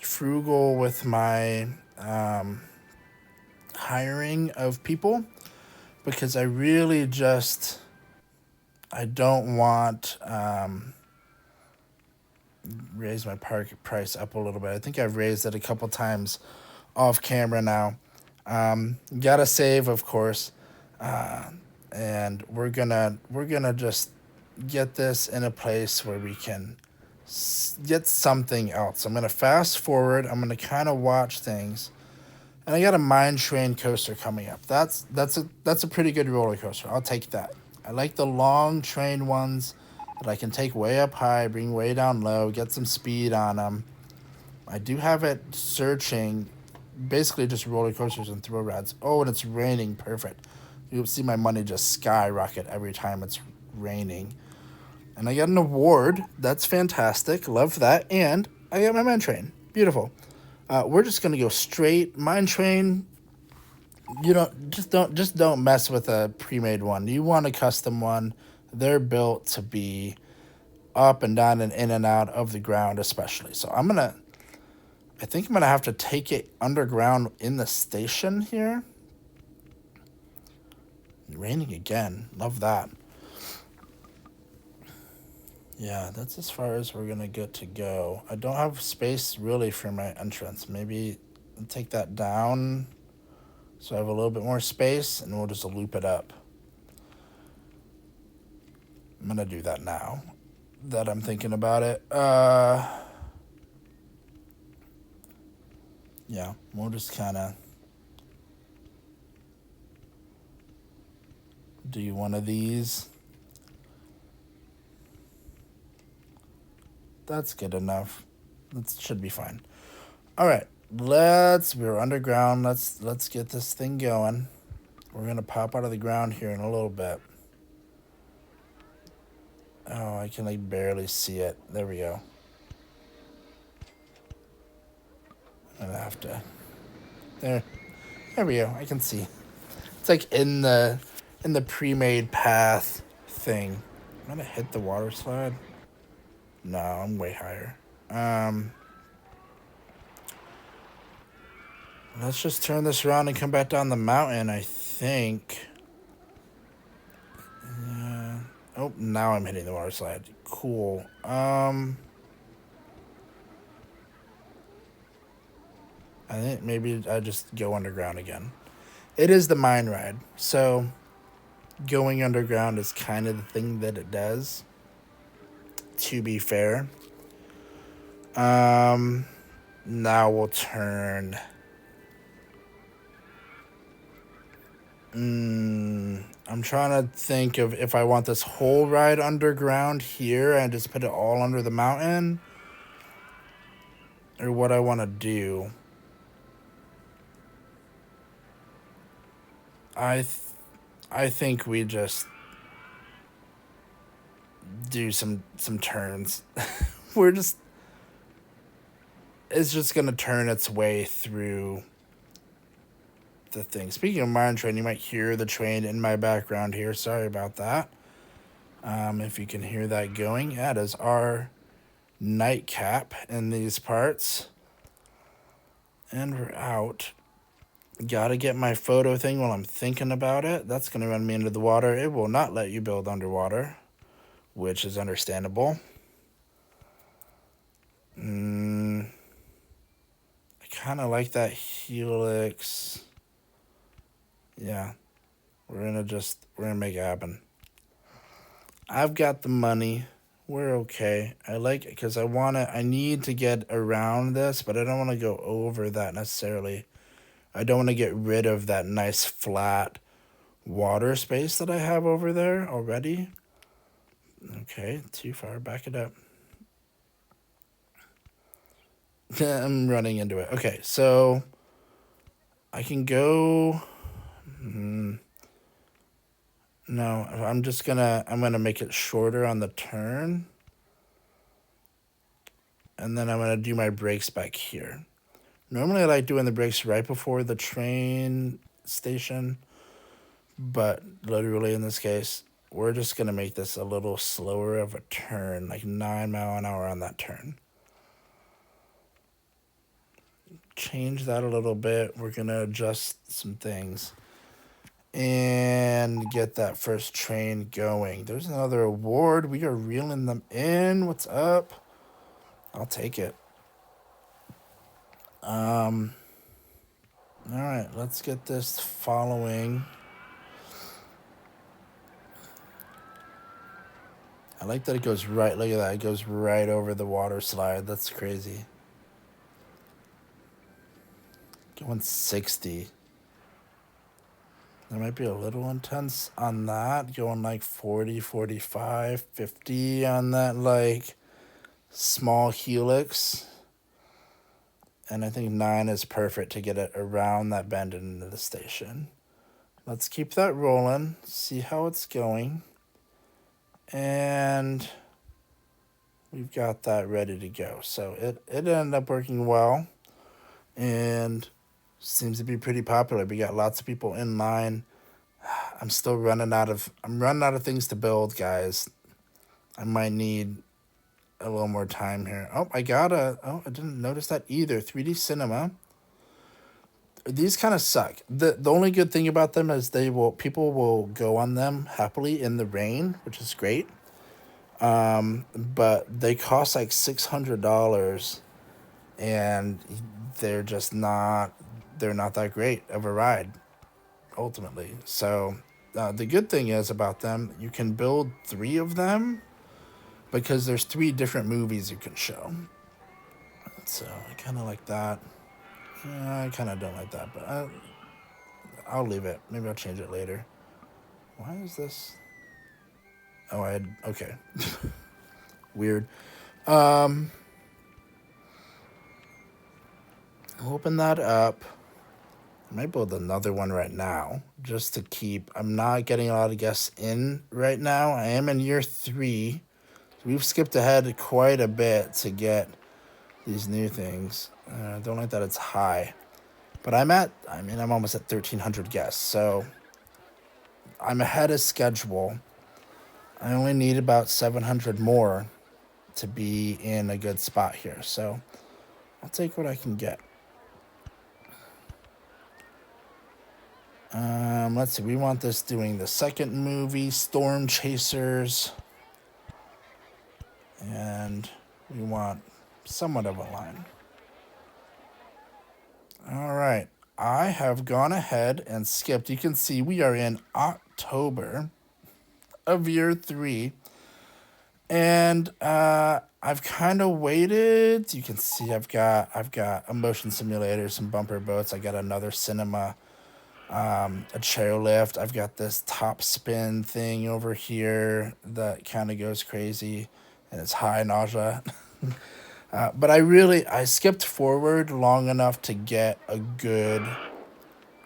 frugal with my hiring of people, because I really just I don't want raise my park price up a little bit. I think I've raised it a couple times off camera now. Gotta save, of course, and we're gonna just get this in a place where we can get something else. I'm gonna fast forward. I'm gonna kind of watch things. And I got a mine train coaster coming up. That's a pretty good roller coaster. I'll take that. I like the long train ones that I can take way up high, bring way down low, get some speed on them. I do have it searching basically just roller coasters and throw rides. Oh, and it's raining. Perfect. You'll see my money just skyrocket every time it's raining. And I got an award. That's fantastic. Love that. And I got my mine train. Beautiful. We're just gonna go straight mine train. You don't mess with a pre-made one. You want a custom one. They're built to be up and down and in and out of the ground, especially. So I think I'm gonna have to take it underground in the station here. Raining again. Love that. Yeah, that's as far as we're gonna get to go. I don't have space really for my entrance. Maybe I'll take that down so I have a little bit more space, and we'll just loop it up. I'm gonna do that now that I'm thinking about it. Yeah, we'll just kind of do one of these. That's good enough. That should be fine. All right, we're underground. Let's get this thing going. We're gonna pop out of the ground here in a little bit. Oh, I can like barely see it. There we go. I'm gonna have to. There we go. I can see. It's like in the pre-made path thing. I'm gonna hit the water slide. No, I'm way higher. Let's just turn this around and come back down the mountain, I think. Oh, now I'm hitting the water slide. Cool. I think maybe I just go underground again. It is the mine ride, so going underground is kind of the thing that it does, to be fair. Now we'll turn. I'm trying to think of if I want this whole ride underground here and just put it all under the mountain, or what I want to do. I think we just do some turns. We're just It's just gonna turn its way through the thing. Speaking of mine train, you might hear the train in my background here. Sorry about that. If you can hear that going, yeah, it is our nightcap in these parts. And we're out. Gotta get my photo thing while I'm thinking about it. That's gonna run me into the water. It will not let you build underwater, which is understandable. I kind of like that helix. Yeah, we're gonna make it happen. I've got the money. We're okay. I like it because I need to get around this, but I don't want to go over that necessarily. I don't want to get rid of that nice flat water space that I have over there already. Okay, too far. Back it up. I'm running into it. Okay, so I can go. No, I'm gonna make it shorter on the turn. And then I'm gonna do my brakes back here. Normally I like doing the brakes right before the train station, but literally in this case, we're just gonna make this a little slower of a turn, like 9 mile an hour on that turn. Change that a little bit. We're gonna adjust some things and get that first train going. There's another award. We are reeling them in. What's up? I'll take it. All right, let's get this following. I like that it goes right. Look at that. It goes right over the water slide. That's crazy. Going 60. That might be a little intense on that. Going like 40, 45, 50 on that like small helix. And I think 9 is perfect to get it around that bend into the station. Let's keep that rolling. See how it's going. And we've got that ready to go. So it ended up working well. And seems to be pretty popular. We got lots of people in line. I'm running out of things to build, guys. I might need a little more time here. I didn't notice that either. 3D cinema. These kind of suck. The only good thing about them is people will go on them happily in the rain, which is great. But they cost like $600, and they're not that great of a ride, ultimately. So the good thing is about them, you can build 3 of them because there's 3 different movies you can show. So I kind of like that. I kind of don't like that, but I'll leave it. Maybe I'll change it later. Why is this? Okay. Weird. Open that up. I might build another one right now just to keep. I'm not getting a lot of guests in right now. I am in year 3. We've skipped ahead quite a bit to get these new things. I don't like that it's high. But I'm almost at 1,300 guests. So I'm ahead of schedule. I only need about 700 more to be in a good spot here. So I'll take what I can get. Let's see. We want this doing the second movie, Storm Chasers. And we want somewhat of a line. All right. I have gone ahead and skipped. You can see we are in October of year 3. And I've kind of waited. You can see I've got a motion simulator, some bumper boats. I got another cinema, a chairlift. I've got this top spin thing over here that kind of goes crazy, and it's high nausea. But I skipped forward long enough to get a good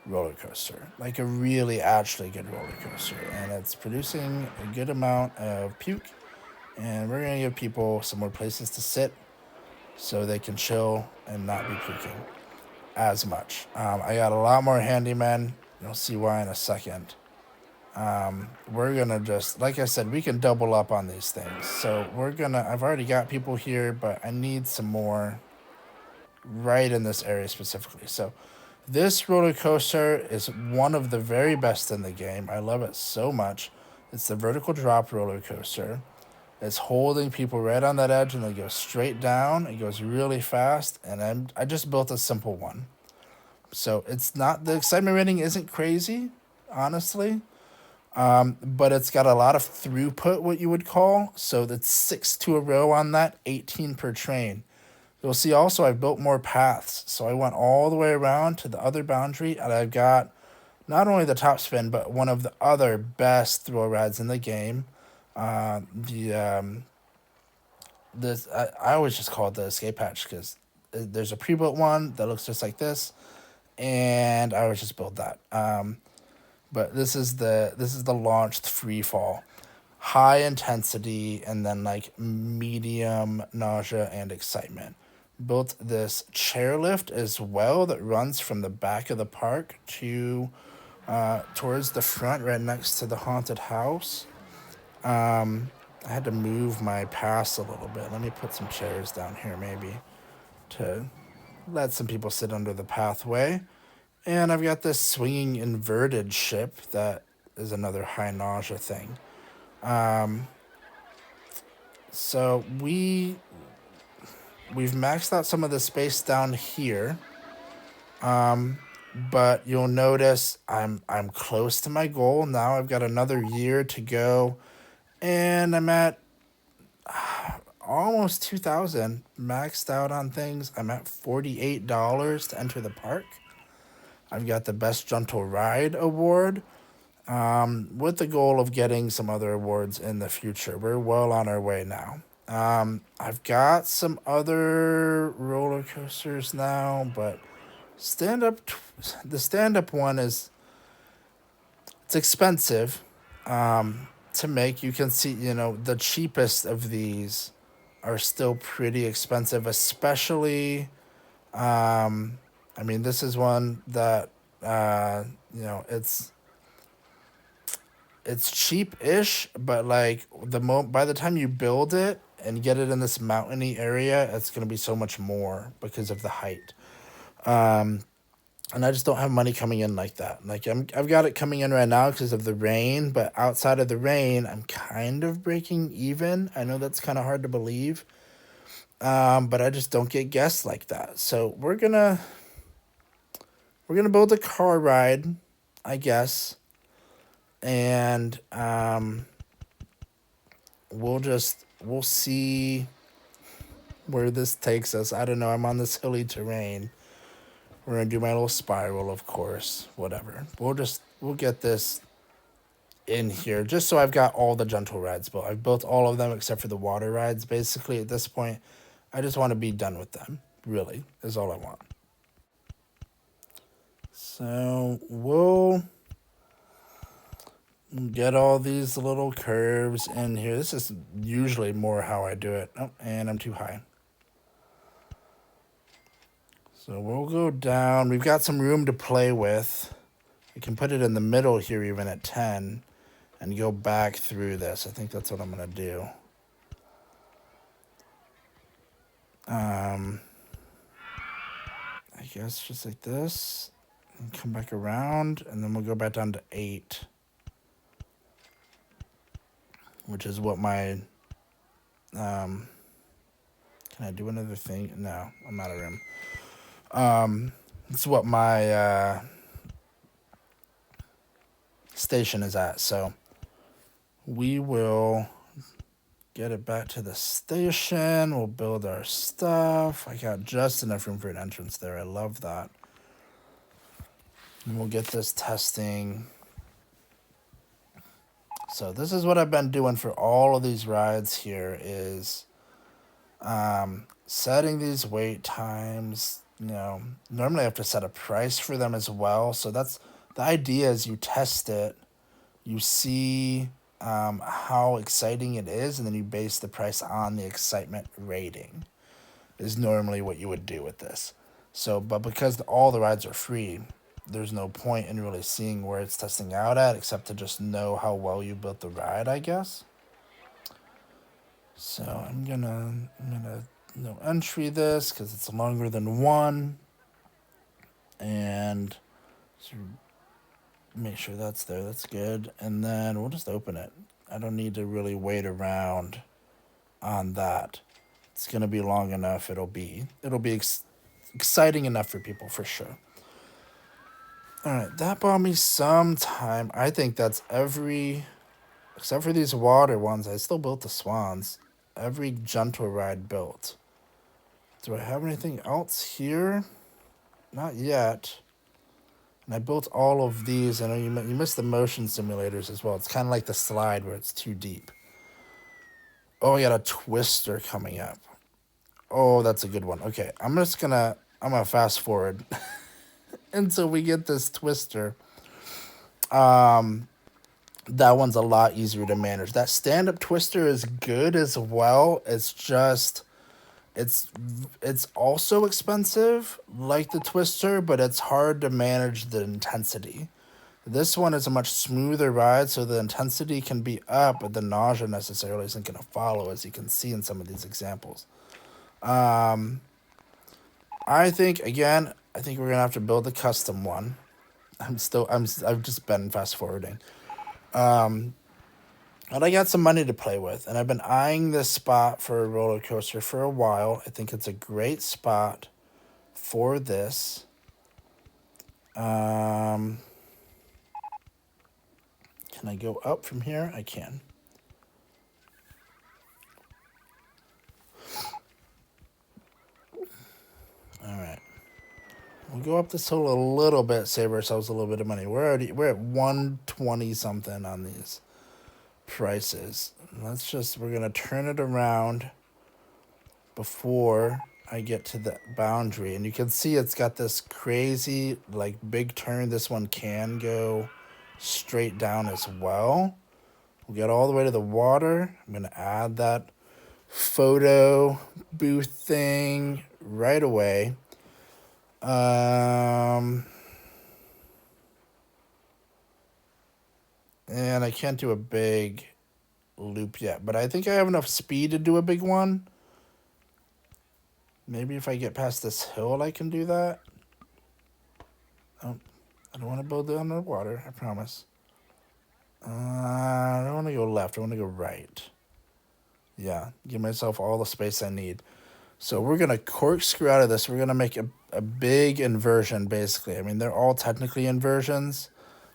roller coaster, like a really actually good roller coaster, and it's producing a good amount of puke. And we're gonna give people some more places to sit so they can chill and not be puking as much. I got a lot more handymen. You'll see why in a second. We're gonna just, like I said, we can double up on these things. So I've already got people here, but I need some more right in this area specifically. So this roller coaster is one of the very best in the game. I love it so much. It's the vertical drop roller coaster. It's holding people right on that edge, and they go straight down. It goes really fast, and I just built a simple one. So it's not, the excitement rating isn't crazy, honestly, but it's got a lot of throughput, what you would call. So that's 6 to a row on that, 18 per train. You'll see also I've built more paths. So I went all the way around to the other boundary, and I've got not only the top spin, but one of the other best thrill rides in the game. I always just call it the escape hatch because there's a pre-built one that looks just like this, and I always just build that. But this is the launched free fall, high intensity, and then like medium nausea and excitement. Built this chairlift as well that runs from the back of the park to towards the front, right next to the haunted house. I had to move my pass a little bit. Let me put some chairs down here maybe to let some people sit under the pathway. And I've got this swinging inverted ship that is another high nausea thing. So we've maxed out some of the space down here. But you'll notice I'm close to my goal. Now I've got another year to go, and I'm at almost 2,000 maxed out on things. I'm at $48 to enter the park. I've got the Best Gentle Ride award, with the goal of getting some other awards in the future. We're well on our way now. I've got some other roller coasters now, but the stand-up one it's expensive to make. You can see, the cheapest of these are still pretty expensive, especially, this is one that, it's cheap-ish, but like by the time you build it and get it in this mountainy area, it's going to be so much more because of the height. And I just don't have money coming in like that. Like I've got it coming in right now because of the rain, but outside of the rain, I'm kind of breaking even. I know that's kind of hard to believe, but I just don't get guests like that. So we're gonna build a car ride, I guess, and we'll see where this takes us. I don't know. I'm on this hilly terrain. We're going to do my little spiral, of course, whatever. We'll get this in here just so I've got all the gentle rides built. I've built all of them except for the water rides. Basically, at this point, I just want to be done with them, really, is all I want. So we'll get all these little curves in here. This is usually more how I do it. Oh, and I'm too high. So we'll go down. We've got some room to play with. We can put it in the middle here even at 10. and go back through this. I think that's what I'm going to do. I guess just like this. And come back around, and then we'll go back down to 8. Which is what my... can I do another thing? No, I'm out of room. It's what my station is at. So we will get it back to the station. We'll build our stuff. I got just enough room for an entrance there. I love that. And we'll get this testing. So this is what I've been doing for all of these rides here is setting these wait times. You know, normally I have to set a price for them as well. So that's the idea is you test it, you see how exciting it is, and then you base the price on the excitement rating is normally what you would do with this. So, but because all the rides are free, there's no point in really seeing where it's testing out at except to just know how well you built the ride, I guess. So I'm gonna no entry this because it's longer than 1, and make sure that's there. That's good, and then we'll just open it. I don't need to really wait around on that. It's gonna be long enough. It'll be exciting enough for people for sure. All right, that bought me some time. I think that's every, except for these water ones. I still built the swans. Every gentle ride built. Do I have anything else here? Not yet. And I built all of these. I know you missed the motion simulators as well. It's kind of like the slide where it's too deep. Oh, I got a twister coming up. Oh, that's a good one. Okay, I'm gonna fast forward until we get this twister. That one's a lot easier to manage. That stand-up twister is good as well. It's just it's also expensive like the twister, but it's hard to manage the intensity. This one is a much smoother ride, so the intensity can be up, but the nausea necessarily isn't going to follow, as you can see in some of these examples. I think we're gonna have to build a custom one. I've just been fast forwarding. And I got some money to play with, and I've been eyeing this spot for a roller coaster for a while. I think it's a great spot for this. Can I go up from here? I can. All right. We'll go up this hill a little bit, save ourselves a little bit of money. We're at 120 something on these prices. We're gonna turn it around before I get to the boundary, and you can see it's got this crazy like big turn. This one can go straight down as well. We'll get all the way to the water. I'm gonna add that photo booth thing right away. And I can't do a big loop yet, but I think I have enough speed to do a big one. Maybe if I get past this hill, I can do that. Oh, I don't want to build it under water, I promise. I don't want to go left, I want to go right. Yeah, give myself all the space I need. So we're going to corkscrew out of this. We're going to make a big inversion, basically. I mean, they're all technically inversions,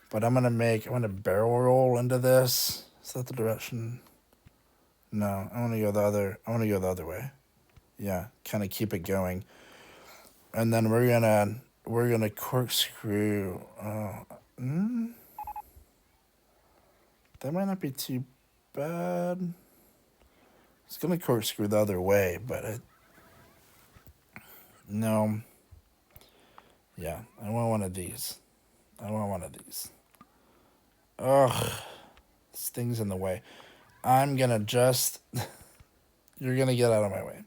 but I'm going to barrel roll into this. Is that the direction? No, I want to go the other way. Yeah, kind of keep it going. And then we're going to corkscrew. That might not be too bad. It's going to corkscrew the other way, but no. Yeah, I want one of these. Ugh, this thing's in the way. I'm gonna just... You're gonna get out of my way.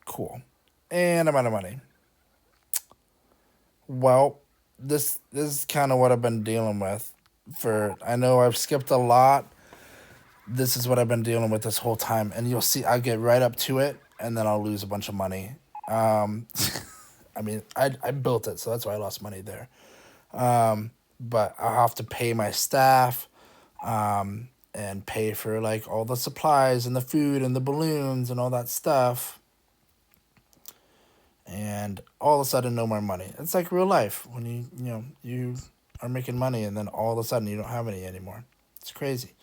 Cool. And I'm out of money. Well, this is kind of what I've been dealing with. I know I've skipped a lot. This is what I've been dealing with this whole time, and you'll see I get right up to it, and then I'll lose a bunch of money. Um, I mean, I built it, so that's why I lost money there. But I'll have to pay my staff, and pay for like all the supplies and the food and the balloons and all that stuff. And all of a sudden, no more money. It's like real life when you are making money, and then all of a sudden you don't have any anymore. It's crazy.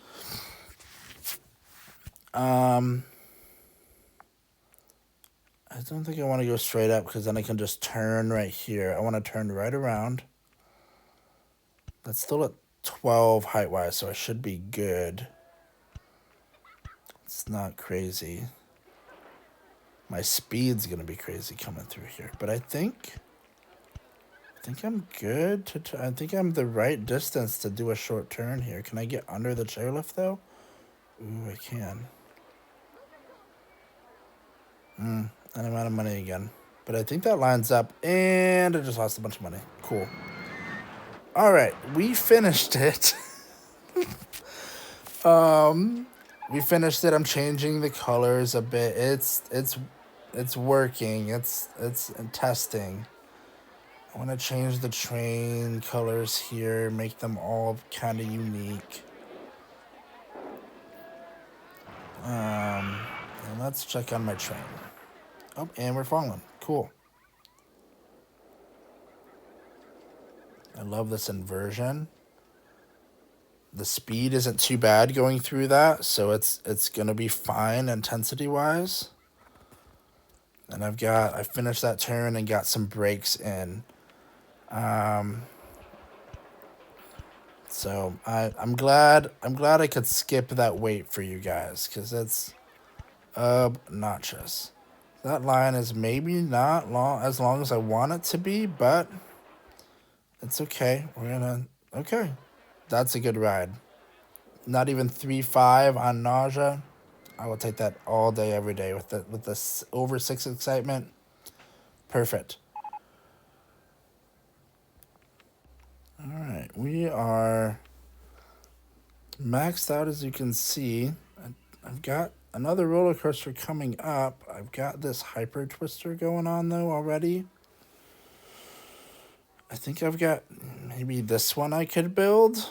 Um, I don't think I want to go straight up because then I can just turn right here. I want to turn right around. That's still at 12 height wise, so I should be good. It's not crazy. My speed's gonna be crazy coming through here, but I think I'm good I think I'm the right distance to do a short turn here. Can I get under the chairlift though? Ooh, I can. And I'm out of money again. But I think that lines up, and I just lost a bunch of money. Cool. All right, we finished it. We finished it. I'm changing the colors a bit. It's working. It's testing. I want to change the train colors here, make them all kind of unique. And let's check on my train. Oh, and we're falling. Cool. I love this inversion. The speed isn't too bad going through that, so it's gonna be fine intensity wise. And I finished that turn and got some brakes in. So I'm glad I could skip that wait for you guys, because it's obnoxious. That line is maybe not as long as I want it to be, but it's okay. Okay. That's a good ride. Not even 3.5 on nausea. I will take that all day, every day with the over 6 excitement. Perfect. All right, we are maxed out, as you can see. I've got another roller coaster coming up. I've got this hyper twister going on though already. I think I've got maybe this one I could build.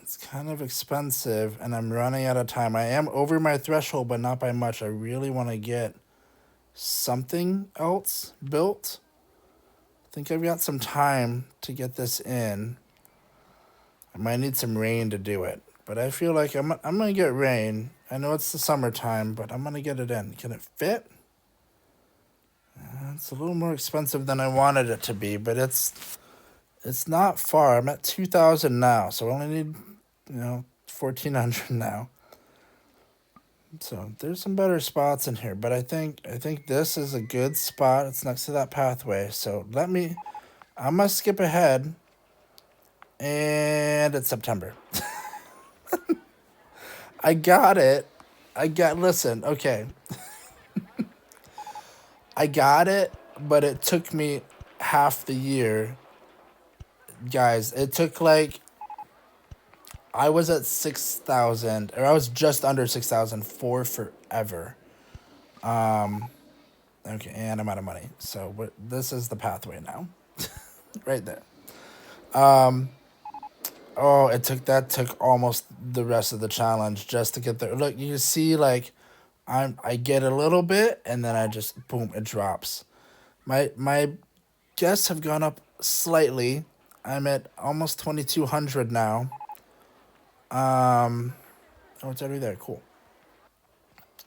It's kind of expensive, and I'm running out of time. I am over my threshold, but not by much. I really want to get something else built. I think I've got some time to get this in. I might need some rain to do it, but I feel like I'm gonna get rain. I know it's the summertime, but I'm gonna get it in. Can it fit? It's a little more expensive than I wanted it to be, but it's not far. I'm at 2,000 now, so I only need 1,400 now. So there's some better spots in here, but I think this is a good spot. It's next to that pathway. So I'm gonna skip ahead, and it's September. I got it. Listen, okay. I got it, but it took me half the year. Guys, it took I was at 6,000, or I was just under 6,000 for forever. Okay, and I'm out of money. So this is the pathway now. Right there. Oh, that took almost the rest of the challenge just to get there. Look, you see, I get a little bit, and then I just boom, it drops. My guests have gone up slightly. I'm at almost 2,200 now. Oh, it's already there. Cool.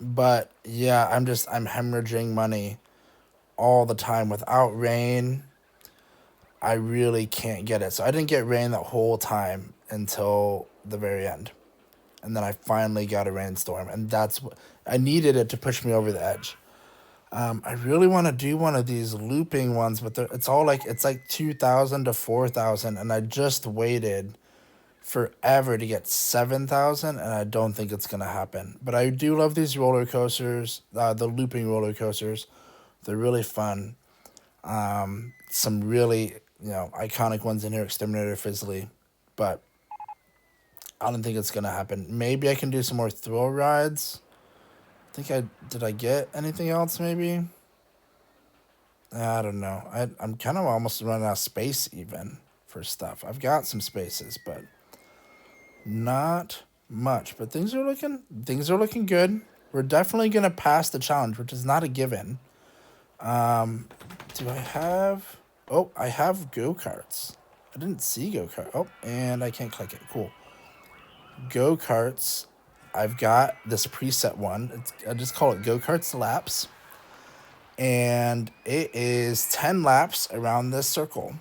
But yeah, I'm hemorrhaging money all the time. Without rain, I really can't get it. So I didn't get rain that whole time until the very end. And then I finally got a rainstorm, and that's what I needed it to push me over the edge. I really want to do one of these looping ones, but it's like 2,000 to 4,000, and I just waited forever to get 7,000, and I don't think it's gonna happen. But I do love these roller coasters, the looping roller coasters. They're really fun. Some really iconic ones in here, Exterminator Fizzly, but I don't think it's gonna happen. Maybe I can do some more thrill rides. Did I get anything else? Maybe I don't know. I'm kind of almost running out of space even for stuff. I've got some spaces, but not much. But things are looking good. We're definitely gonna pass the challenge, which is not a given. Do I have? Oh, I have go-karts. I didn't see go-kart. Oh, and I can't click it. Cool. Go-karts. I've got this preset one. I just call it go-karts laps. And it is 10 laps around this circle.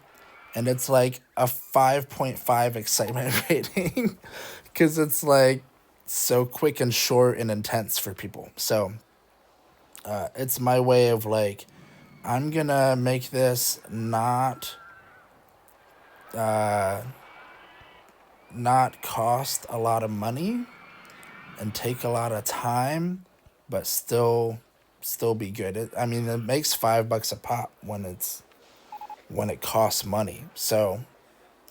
And it's like a 5.5 excitement rating because it's like so quick and short and intense for people. So it's my way of like, I'm gonna make this not cost a lot of money and take a lot of time, but still be good. I mean, it makes $5 a pop when it costs money. So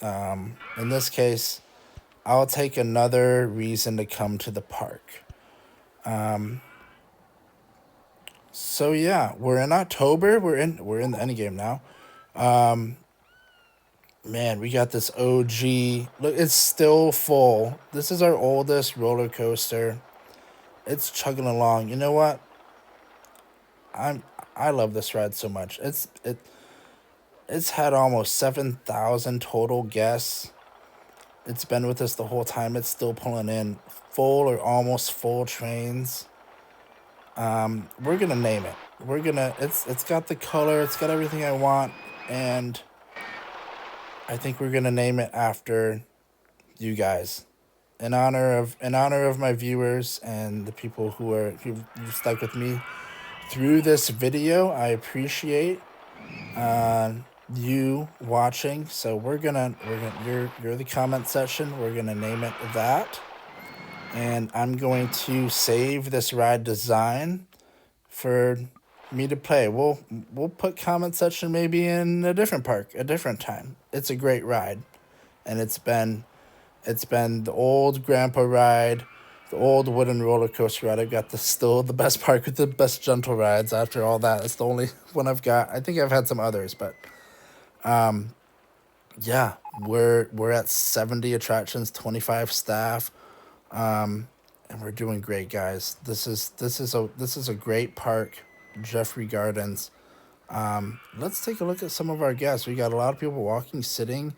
in this case, I'll take another reason to come to the park. So yeah, we're in October. We're in the end game now. Man, we got this OG. Look, it's still full. This is our oldest roller coaster. It's chugging along. You know what? I love this ride so much. It's had almost 7,000 total guests. It's been with us the whole time. It's still pulling in full or almost full trains. We're gonna name it. It's got the color, it's got everything I want, and I think we're gonna name it after you guys. In honor of my viewers and the people who stuck with me through this video. I appreciate you watching. So you're the comment section. We're gonna name it that. And I'm going to save this ride design for me to play. We'll put comment section maybe in a different park, a different time. It's a great ride, and it's been the old grandpa ride, the old wooden roller coaster ride. I've got still the best park with the best gentle rides. After all that, it's the only one I've got. I think I've had some others, but yeah, we're at 70 attractions, 25 staff. And we're doing great, guys. This is a great park, Geoffrey Gardens. Let's take a look at some of our guests. We got a lot of people walking, sitting,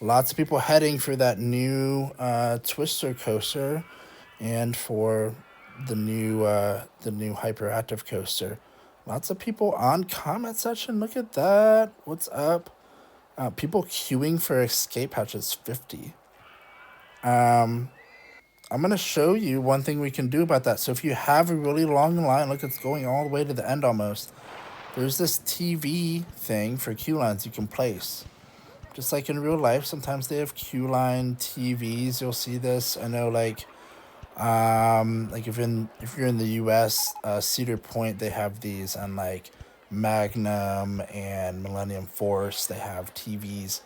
lots of people heading for that new Twister coaster, and for the new hyperactive coaster. Lots of people on comment section. Look at that. What's up? People queuing for escape hatches 50. I'm going to show you one thing we can do about that. So if you have a really long line, look, it's going all the way to the end almost. There's this TV thing for queue lines you can place. Just like in real life, sometimes they have queue line TVs. You'll see this. I know, like if you're in the U.S., Cedar Point, they have these, and like Magnum and Millennium Force, they have TVs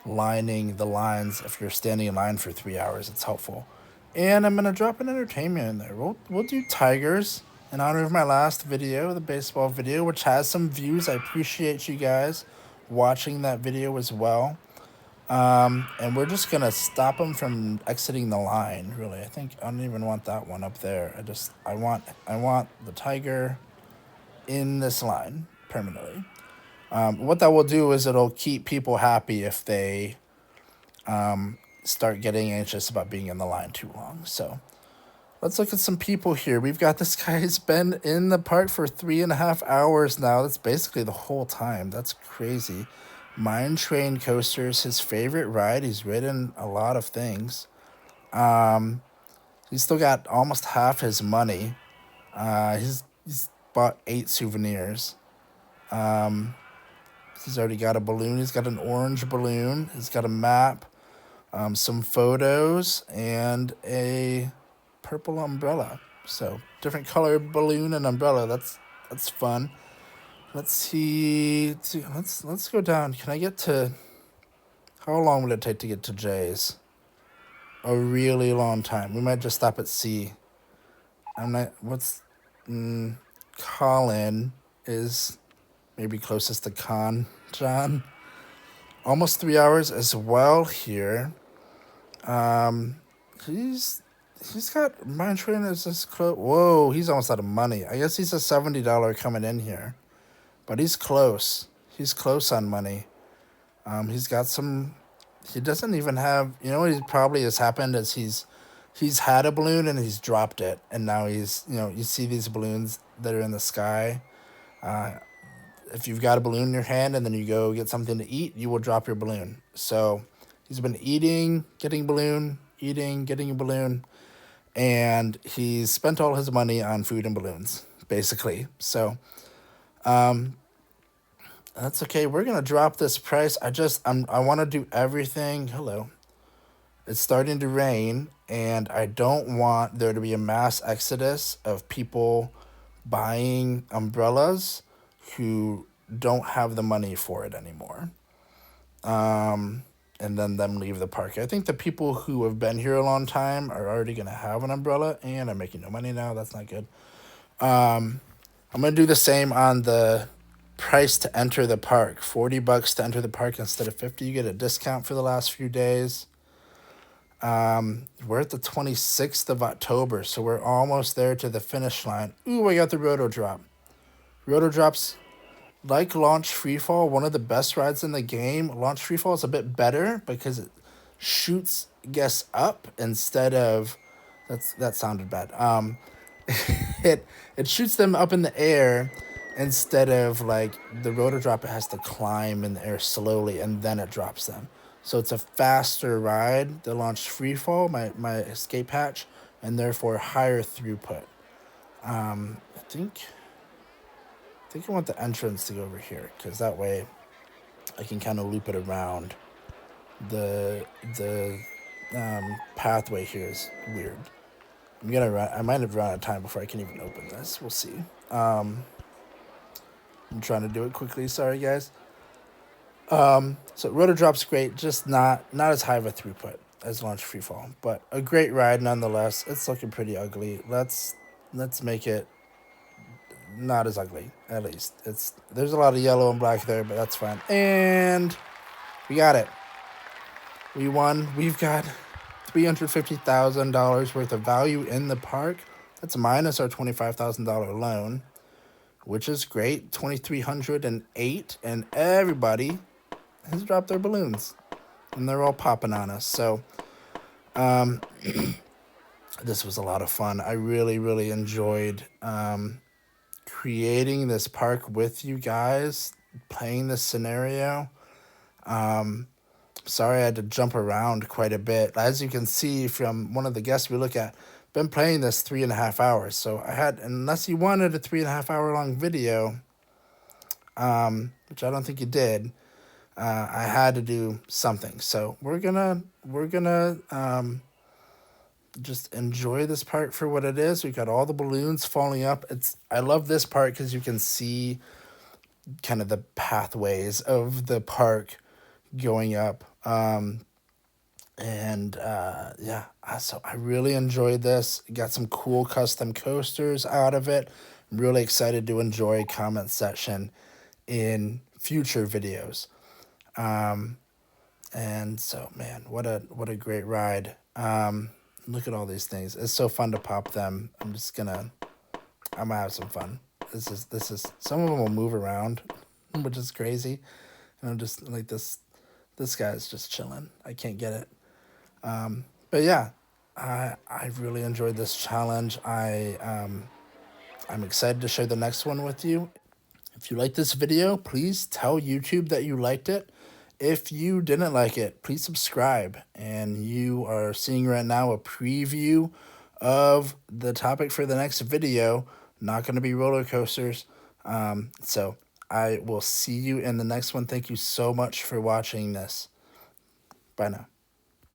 lining the lines. If you're standing in line for 3 hours, it's helpful. And I'm going to drop an entertainment in there. We'll do Tigers in honor of my last video, the baseball video, which has some views. I appreciate you guys watching that video as well. And we're just going to stop them from exiting the line, really. I don't even want that one up there. I want the Tiger in this line permanently. What that will do is it'll keep people happy if they start getting anxious about being in the line too long. So let's look at some people here. We've got this guy who's been in the park for 3.5 hours now. That's basically the whole time. That's crazy. Mine Train Coaster's his favorite ride. He's ridden a lot of things. He's still got almost half his money. He's bought 8 souvenirs. He's already got a balloon. He's got an orange balloon. He's got a map. Some photos, and a purple umbrella. So different color balloon and umbrella. That's fun. Let's see. Let's go down. Can I get to? How long would it take to get to Jay's? a really long time. We might just stop at C. I'm not. What's Colin is maybe closest to Con John. Almost 3 hours as well here. Um, he's he's got Mine Train is this close. Whoa, he's almost out of money. I guess he's a $70 coming in here, but he's close. He's close on money. He's got some. He doesn't even have. You know what? He probably has happened is he's had a balloon and he's dropped it, and now he's you see these balloons that are in the sky. If you've got a balloon in your hand and then you go get something to eat, you will drop your balloon. So he's been eating, getting a balloon, eating, getting a balloon, and he's spent all his money on food and balloons, basically. So that's okay. We're gonna drop this price. I want to do everything. Hello. It's starting to rain, and I don't want there to be a mass exodus of people buying umbrellas who don't have the money for it anymore. And then them leave the park. I think the people who have been here a long time are already going to have an umbrella, and I'm making no money now. That's not good. I'm going to do the same on the price to enter the park. $40 to enter the park instead of 50. You get a discount for the last few days. We're at the 26th of October, so we're almost there to the finish line. Ooh, I got the Roto Drop. Roto Drops, like Launch Freefall, one of the best rides in the game. Launch Freefall is a bit better because it shoots guests up instead of that sounded bad. It shoots them up in the air instead of like the Rotor Drop. It has to climb in the air slowly and then it drops them. So it's a faster ride, the Launch Freefall, my escape hatch, and therefore higher throughput. I think I want the entrance to go over here because that way I can kind of loop it around. The pathway here is weird. I might have run out of time before I can even open this. We'll see. I'm trying to do it quickly. Sorry, guys. So Rotor Drop's great, just not as high of a throughput as Launch Freefall, but a great ride nonetheless. It's looking pretty ugly. Let's make it not as ugly, at least. There's a lot of yellow and black there, but that's fine. And we got it. We won. We've got $350,000 worth of value in the park. That's minus our $25,000 loan, which is great. 2,308, and everybody has dropped their balloons, and they're all popping on us. So, this was a lot of fun. I really, really enjoyed creating this park with you guys, playing this scenario. Sorry I had to jump around quite a bit. As you can see from one of the guests we look at, been playing this 3.5 hours. So I had, unless you wanted a 3.5 hour long video, which I don't think you did, I had to do something. So we're gonna just enjoy this part for what it is. We've got all the balloons falling up. I love this part because you can see kind of the pathways of the park going up. So I really enjoyed this. Got some cool custom coasters out of it. I'm really excited to enjoy comment section in future videos. And so, man, what a great ride. Look at all these things. It's so fun to pop them. I'm gonna have some fun. This is some of them will move around, which is crazy. And I'm just like this guy's just chilling. I can't get it. But yeah, I really enjoyed this challenge. I'm excited to share the next one with you. If you like this video, please tell YouTube that you liked it. If you didn't like it, please subscribe. And you are seeing right now a preview of the topic for the next video. Not going to be roller coasters. So I will see you in the next one. Thank you so much for watching this. Bye now.